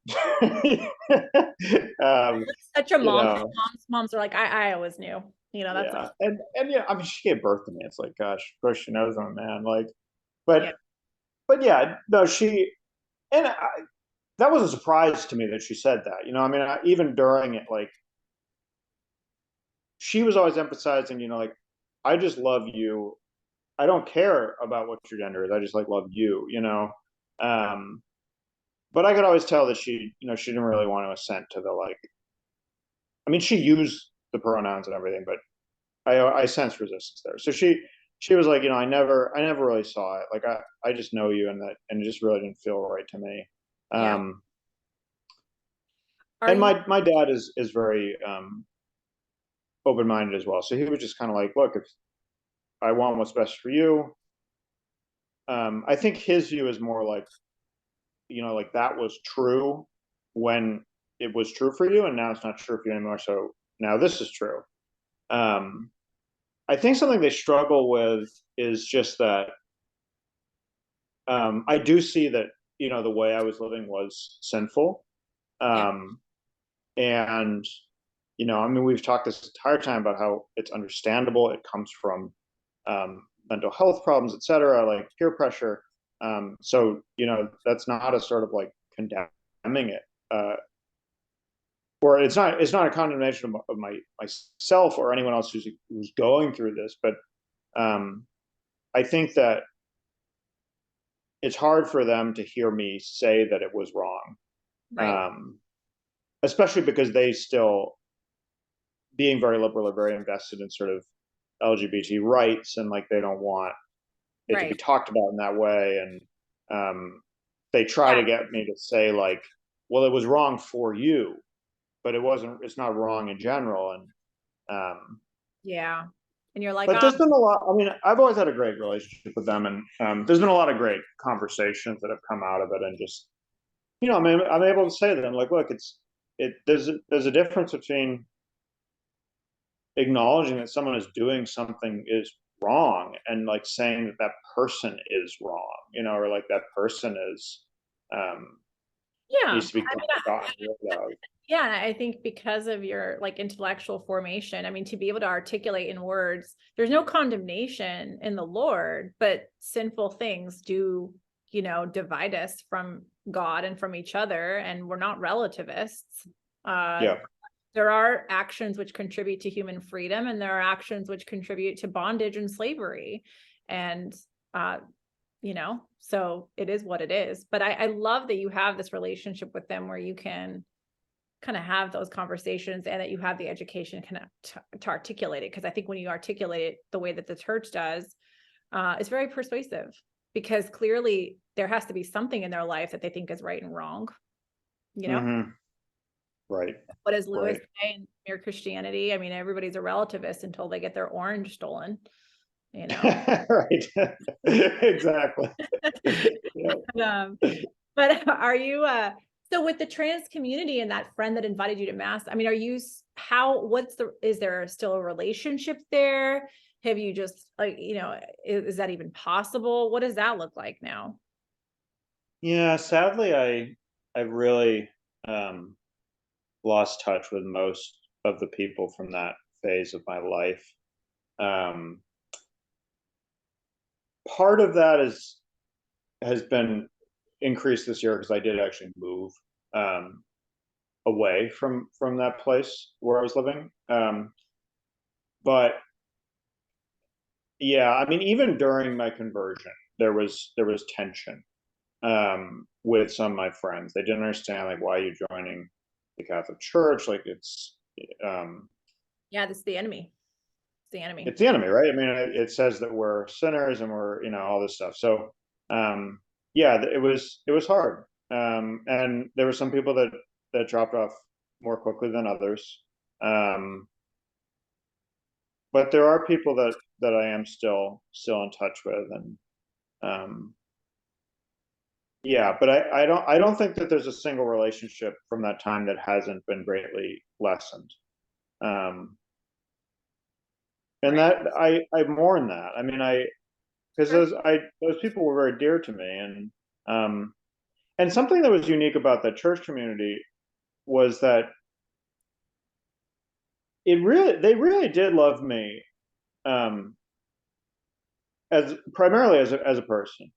Such a you mom. know, Moms are like, I always knew, that's yeah. And yeah, I mean, she gave birth to me. It's like, gosh, of course she knows I'm a man. Like, but yeah, but yeah, no, that was a surprise to me that she said that. I mean, even during it, like, she was always emphasizing, like, I just love you. I don't care about what your gender is. I just like love you. Um, but I could always tell that she didn't really want to assent to the like. I mean, she used the pronouns and everything, but I sensed resistance there. So she was like, I never really saw it. Like I just know you, and it just really didn't feel right to me. yeah. Um, Are and you? my dad is very open minded as well. So he was just kind of like, look, if I want what's best for you. I think his view is more like, like that was true when it was true for you, and now it's not true for you anymore. So now this is true. Um, I think something they struggle with is just that I do see that the way I was living was sinful, Yeah, um, and I mean, we've talked this entire time about how it's understandable. It comes from mental health problems, etc., like peer pressure. So that's not a sort of like condemning it, or it's not a condemnation of myself or anyone else who's going through this, but I think that it's hard for them to hear me say that it was wrong, Right. especially because they still, being very liberal, are very invested in sort of LGBT rights, and like they don't want it to be Right. talked about in that way. And they try Yeah. to get me to say like, well, it was wrong for you, but it's not wrong in general. And Yeah. And you're like, but there's been a lot. I mean, I've always had a great relationship with them, and there's been a lot of great conversations that have come out of it. And just, I'm able to say to them like, look, there's a difference between acknowledging that someone is doing something is wrong and like saying that that person is wrong, or like that person is yeah. needs to be I mean, forgotten. yeah, I think because of your like intellectual formation, I mean, to be able to articulate in words, there's no condemnation in the Lord, but sinful things do, divide us from God and from each other, and we're not relativists. Yeah. There are actions which contribute to human freedom, and there are actions which contribute to bondage and slavery. And so it is what it is. But I love that you have this relationship with them where you can kind of have those conversations, and that you have the education kind of to articulate it. Because I think when you articulate it the way that the church does, it's very persuasive, because clearly there has to be something in their life that they think is right and wrong. Mm-hmm. Right. What does Lewis Right. say in Mere Christianity? I mean, everybody's a relativist until they get their orange stolen, Right. Exactly. Yeah. um, but are you so with the trans community and that friend that invited you to mass, I mean, is there still a relationship there? Have you just like, is that even possible? What does that look like now? Yeah, sadly, I've really um, lost touch with most of the people from that phase of my life. Um, Part of that has been increased this year because I did actually move um, away from that place where I was living. But yeah, I mean, even during my conversion, there was tension with some of my friends. They didn't understand like why you're joining the Catholic Church. Like um, Yeah, this is the enemy. It's the enemy. it's the enemy, right? I mean, it says that we're sinners and we're all this stuff. So yeah, it was hard, and there were some people that dropped off more quickly than others. Um, but there are people that I am still in touch with, and um, yeah, but I don't think that there's a single relationship from that time that hasn't been greatly lessened. Um, and Right. that I mourn that. I mean, because Sure. those people were very dear to me, and something that was unique about the church community was that they really did love me, um, as primarily as a person,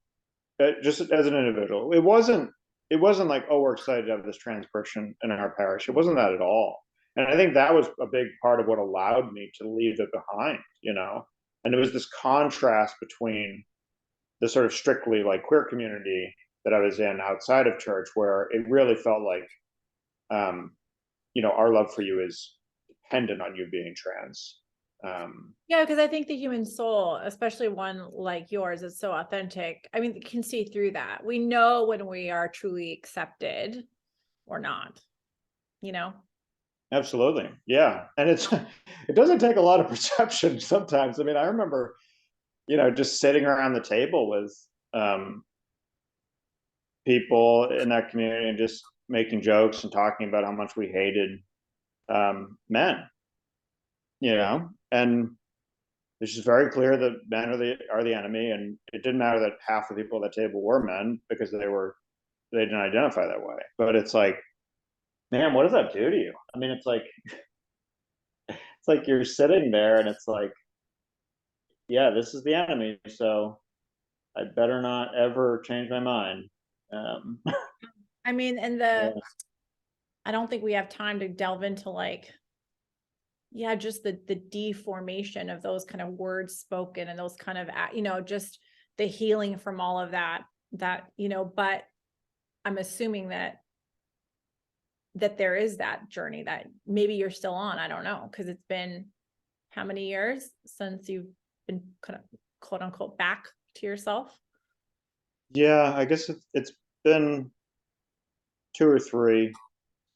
just as an individual. It wasn't like, oh, we're excited to have this trans person in our parish. It wasn't that at all. And I think that was a big part of what allowed me to leave it behind. And it was this contrast between the sort of strictly like queer community that I was in outside of church, where it really felt like, um, our love for you is dependent on you being trans. Yeah, because I think the human soul, especially one like yours, is so authentic. I mean, you can see through that. We know when we are truly accepted or not, you know? Absolutely, yeah, and it doesn't take a lot of perception sometimes. I mean, I remember, just sitting around the table with um, people in that community and just making jokes and talking about how much we hated men, and it's just very clear that men are the enemy, and it didn't matter that half the people at that table were men because they didn't identify that way. But it's like, man, what does that do to you? I mean, it's like you're sitting there, and it's like, yeah, this is the enemy, so I better not ever change my mind. Um, I mean, and yeah, I don't think we have time to delve into like, yeah, just the deformation of those kind of words spoken and those kind of, just the healing from all of that, but I'm assuming that there is that journey that maybe you're still on. I don't know. Cause it's been how many years since you've been kind of quote unquote back to yourself? yeah, I guess it's been 2 or 3,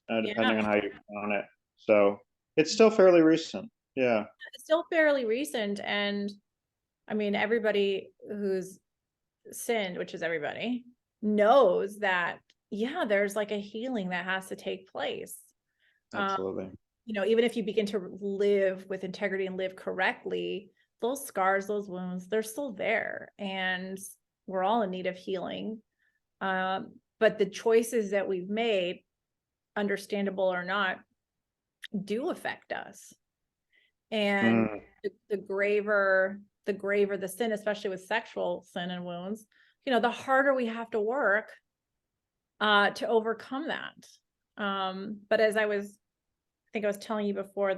Yeah, depending on how you count it. So it's still fairly recent. Yeah, it's still fairly recent. And I mean, everybody who's sinned, which is everybody, knows that, yeah, there's like a healing that has to take place. Um, absolutely. Even if you begin to live with integrity and live correctly, those scars, those wounds, they're still there. And we're all in need of healing. But the choices that we've made, understandable or not, do affect us. And Mm, the graver the sin, especially with sexual sin and wounds, the harder we have to work to overcome that. But as I think I was telling you before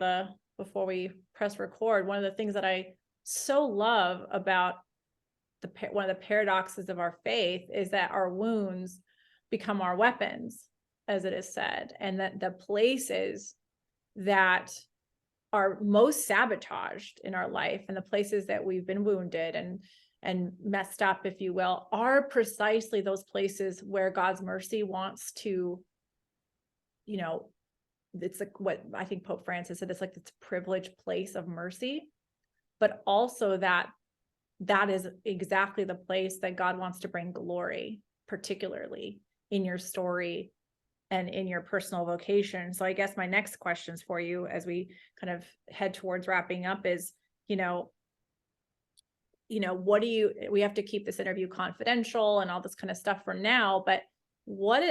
we press record, one of the things that I so love about one of the paradoxes of our faith is that our wounds become our weapons, as it is said, and that the places that are most sabotaged in our life and the places that we've been wounded and messed up, if you will, are precisely those places where God's mercy wants to, you know, it's like what I think Pope Francis said, it's like this privileged place of mercy, but also that is exactly the place that God wants to bring glory, particularly in your story and in your personal vocation. So I guess my next questions for you as we kind of head towards wrapping up is, you know, we have to keep this interview confidential and all this kind of stuff for now, but what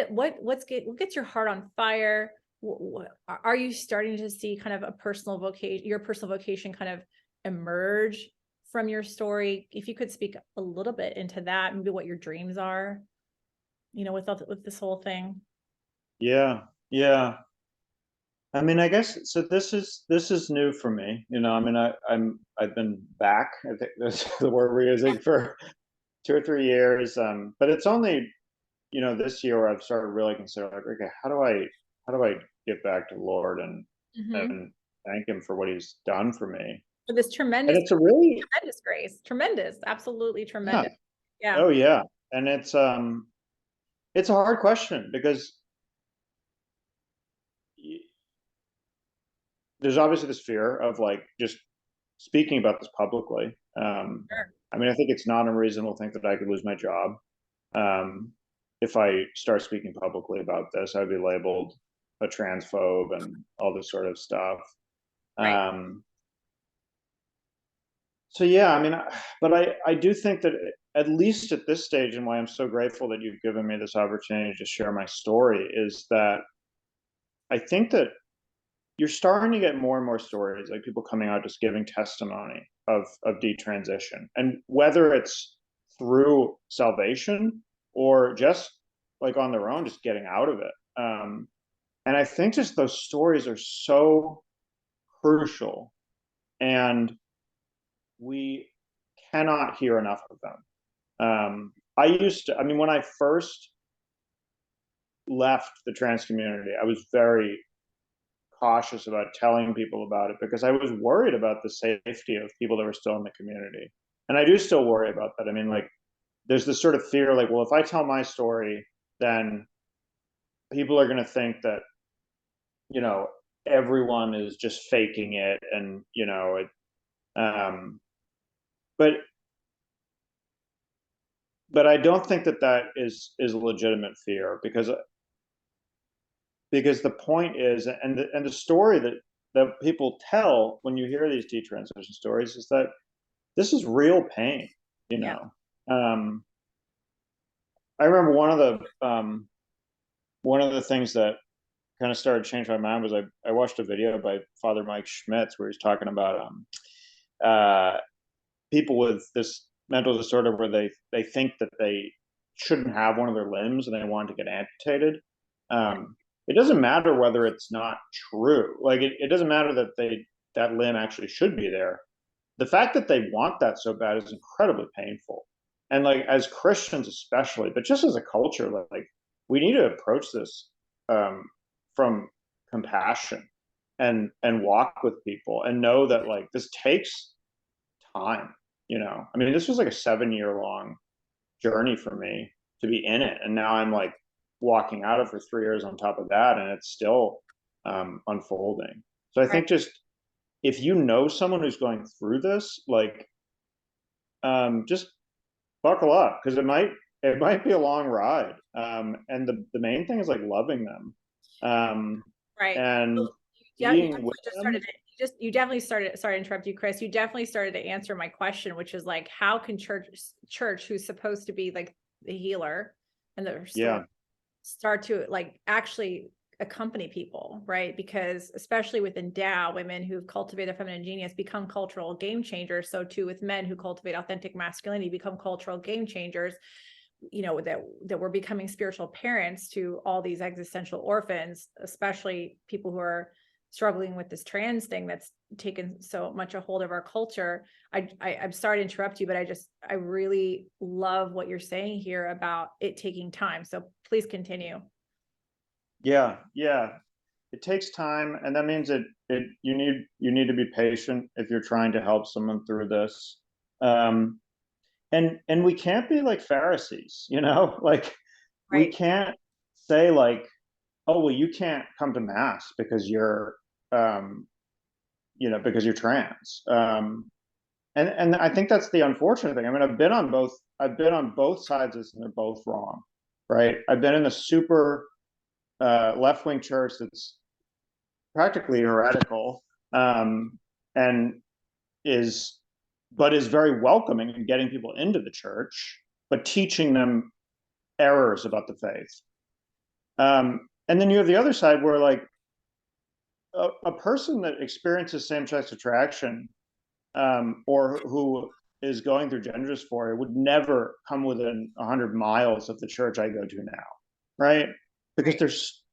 gets your heart on fire? Are you starting to see kind of your personal vocation kind of emerge from your story? If you could speak a little bit into that, maybe what your dreams are, with this whole thing. yeah, yeah. I mean, I guess so. This is new for me. I mean, I've been back. I think that's the word we're using for 2 or 3 years. But it's only this year where I've started really considering, like, okay, how do I get back to the Lord and Mhm. and thank Him for what He's done for me? For this And it's a really, tremendous grace, tremendous, absolutely yeah, tremendous. Yeah. oh yeah, and it's a hard question because there's obviously this fear of, like, just speaking about this publicly. Sure. I mean, I think it's not unreasonable to think that I could lose my job. Um, if I start speaking publicly about this, I'd be labeled a transphobe and all this sort of stuff. Right. Um, so yeah, I mean, but I do think that at least at this stage, and why I'm so grateful that you've given me this opportunity to share my story, is that I think that you're starting to get more and more stories, like people coming out just giving testimony of detransition, and whether it's through salvation or just like on their own, just getting out of it. And I think just those stories are so crucial, and we cannot hear enough of them. I mean, when I first left the trans community, I was very cautious about telling people about it because I was worried about the safety of people that were still in the community. And I do still worry about that. I mean, like, there's this sort of fear, like, well, if I tell my story, then people are going to think that, you know, everyone is just faking it. And, but, but I don't think that that is a legitimate fear because the point is, and the story that people tell when you hear these detransition stories is that this is real pain, you Yeah. know. I remember one of the things that kind of started changing my mind was I watched a video by Father Mike Schmitz where he's talking about people with this mental disorder where they think that they shouldn't have one of their limbs and they want to get amputated. It doesn't matter whether it's not true. Like it doesn't matter that that limb actually should be there. The fact that they want that so bad is incredibly painful. And like as Christians especially, but just as a culture, like we need to approach this from compassion and walk with people and know that like this takes time. I mean, this was like a 7-year long journey for me to be in it, and now I'm like walking out of it for 3 years on top of that, and it's still unfolding. So I Right. think just if you know someone who's going through this, like just buckle up, because it might be a long ride. And the main thing is like loving them, um, Right. and Well, yeah, you being definitely with just them. started it. You definitely started, sorry to interrupt you, Chris. You definitely started to answer my question, which is like, how can church, who's supposed to be like the healer and the restorer, Yeah, start to like actually accompany people, right? Because especially with Endow, women who've cultivated feminine genius become cultural game changers. So too with men who cultivate authentic masculinity become cultural game changers. That we're becoming spiritual parents to all these existential orphans, especially people who are struggling with this trans thing that's taken so much a hold of our culture. I'm sorry to interrupt you, but I really love what you're saying here about it taking time. So please continue. yeah. It takes time, and that means you need to be patient if you're trying to help someone through this. Um, and we can't be like Pharisees, like we Right. can't say like, oh well, you can't come to mass because um, because you're trans. And I think that's the unfortunate thing. I mean, I've been on both sides of this, and they're both wrong, right? I've been in a super left wing church that's practically heretical, and is is very welcoming in getting people into the church, but teaching them errors about the faith. And then you have the other side where like a person that experiences same-sex attraction, or who is going through gender dysphoria would never come within 100 miles of the church I go to now, right? Because Right. there's,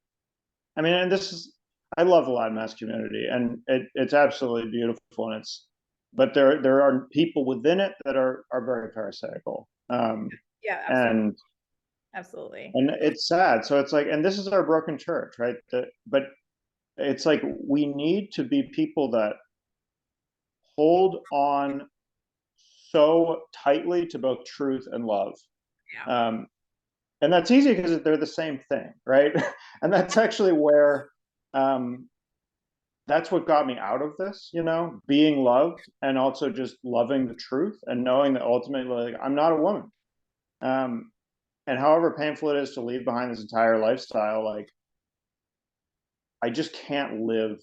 I mean, and this is, I love the Latin mass community, and it's absolutely beautiful, and but there are people within it that are very parasitical, Yeah, absolutely. and Absolutely. it's sad. So it's like, and this is our broken church, right? But it's like we need to be people that hold on so tightly to both truth and love. Yeah. Um, and that's easy because they're the same thing, right? And that's actually where that's what got me out of this, being loved and also just loving the truth and knowing that ultimately, like, I'm not a woman. Um, and however painful it is to leave behind this entire lifestyle, like I just can't live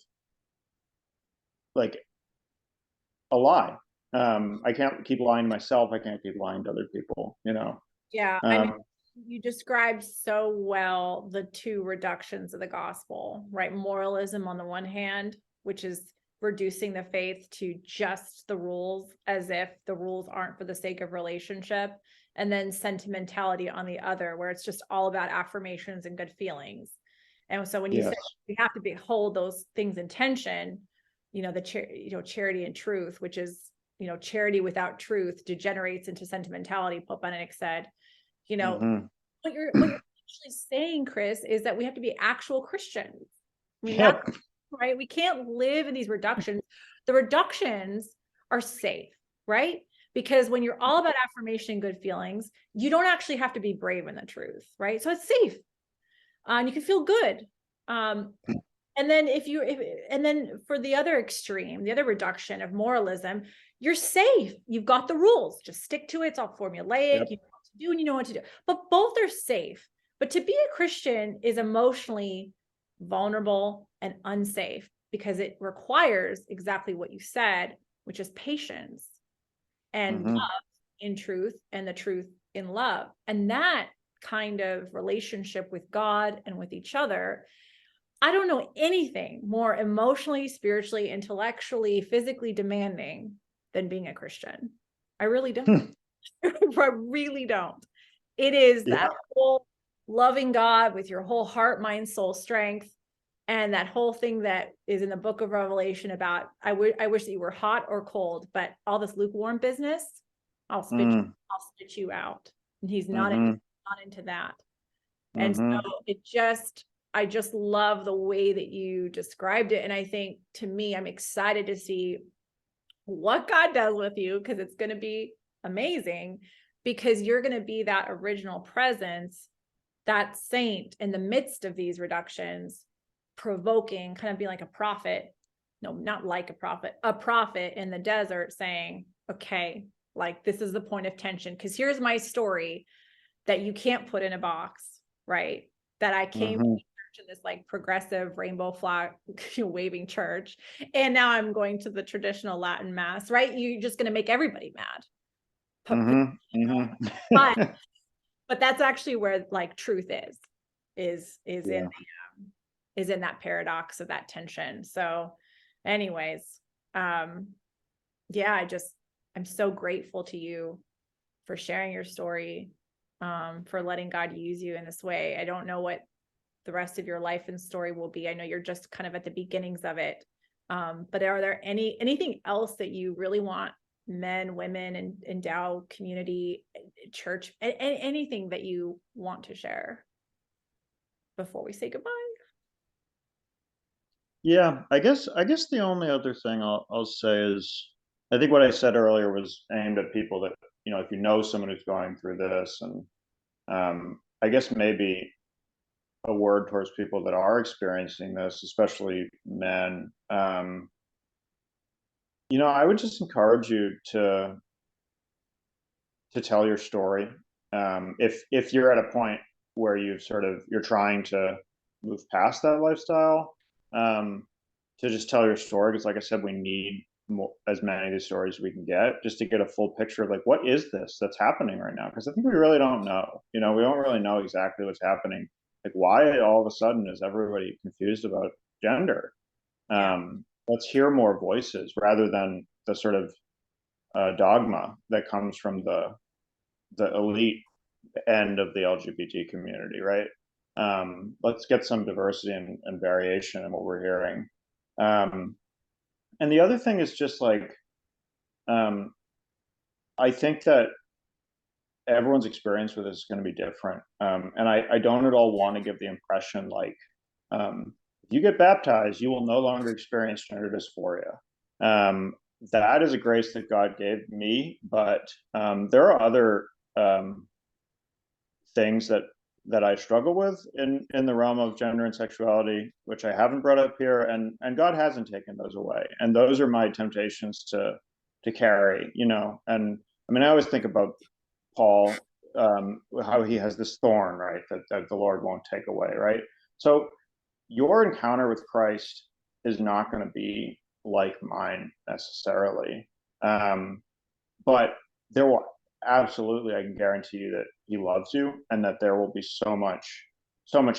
like a lie. I can't keep lying to myself. I can't keep lying to other people. Yeah. I mean, Um, you described so well the two reductions of the gospel, right? Moralism on the one hand, which is reducing the faith to just the rules as if the rules aren't for the sake of relationship. And then sentimentality on the other, where it's just all about affirmations and good feelings. And so when you say yes. we have to hold those things in tension, charity and truth, which is, charity without truth degenerates into sentimentality, Pope Benedict said. You know, Hmm. what you're actually saying, Chris, is that we have to be actual Christians. I mean, that's Yep. right. We can't live in these reductions. The reductions are safe, right? Because when you're all about affirmation and good feelings, you don't actually have to be brave in the truth, right? So it's safe, and you can feel good. Um, and then and then for the other extreme, the other reduction of moralism, you're safe. You've got the rules. Just stick to it. It's all formulaic. Yep. You know what to do and you know what to do. But both are safe. But to be a Christian is emotionally vulnerable and unsafe because it requires exactly what you said, which is patience and Hmm. love in truth and the truth in love. And that kind of relationship with God and with each other, I don't know anything more emotionally, spiritually, intellectually, physically demanding than being a Christian. I really don't. I really don't. It is that whole loving God with your whole heart, mind, soul, strength. And that whole thing that is in the book of Revelation about, I wish that you were hot or cold, but all this lukewarm business, I'll spit you out. And he's not into that. And so I just love the way that you described it. And I think, to me, I'm excited to see what God does with you, because it's going to be amazing, because you're going to be that original presence, that saint in the midst of these reductions, provoking, kind of being like a prophet. No, not like a prophet in the desert, saying, okay, like, this is the point of tension, because here's my story that you can't put in a box, right? That I came to church in this like progressive rainbow flag waving church, and now I'm going to the traditional Latin mass, right? You're just going to make everybody mad. But that's actually where like truth is in that paradox of that tension. So anyways, I'm so grateful to you for sharing your story, for letting God use you in this way. I don't know what the rest of your life and story will be. I know you're just kind of at the beginnings of it. But are there anything else that you really want men, women, and Endow community, church, anything that you want to share before we say goodbye? Yeah, I guess the only other thing I'll say is, I think what I said earlier was aimed at people that, if you know someone who's going through this, and I guess maybe a word towards people that are experiencing this, especially men. I would just encourage you to tell your story. If you're at a point where you're trying to move past that lifestyle, to just tell your story, because like I said, we need as many of these stories we can get, just to get a full picture of like, what is this that's happening right now? Because I think we really don't know. We don't really know exactly what's happening. Like, why all of a sudden is everybody confused about gender? Let's hear more voices rather than the sort of dogma that comes from the elite end of the LGBT community, right? Let's get some diversity and variation in what we're hearing. And the other thing is just like, I think that everyone's experience with this is going to be different. And I don't at all want to give the impression like, if you get baptized, you will no longer experience gender dysphoria. That is a grace that God gave me, but there are other things that I struggle with in the realm of gender and sexuality, which I haven't brought up here, and God hasn't taken those away, and those are my temptations to carry, And I mean, I always think about Paul, how he has this thorn, right, that the Lord won't take away, right? So your encounter with Christ is not going to be like mine necessarily, but there will absolutely, I can guarantee you that he loves you, and that there will be so much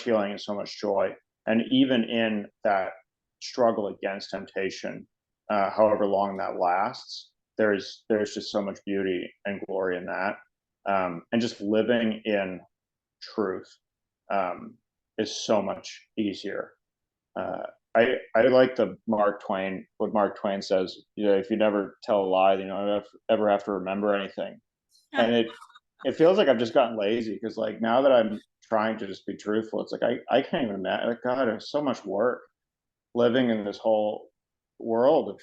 healing and so much joy. And even in that struggle against temptation, however long that lasts, there's just so much beauty and glory in that. And just living in truth is so much easier. I like what Mark Twain says, if you never tell a lie, you don't ever have to remember anything. And it feels like I've just gotten lazy, because like, now that I'm trying to just be truthful, it's like I can't even imagine. Like, God, there's so much work living in this whole world of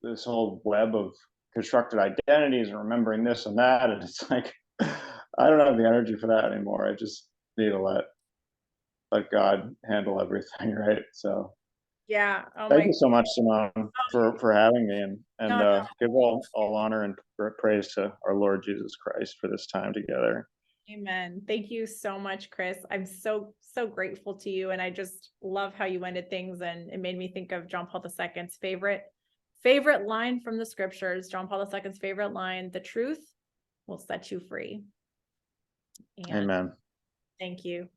this whole web of constructed identities and remembering this and that, and it's like, I don't have the energy for that anymore. I just need to let God handle everything, right? So Yeah. Oh thank my. you so much, Simone, for having me, and No. give all honor and praise to our Lord Jesus Christ for this time together. Amen. Thank you so much, Chris. I'm so grateful to you, and I just love how you ended things, and it made me think of John Paul II's favorite line from the scriptures. John Paul II's favorite line: "The truth will set you free." And Amen. thank you.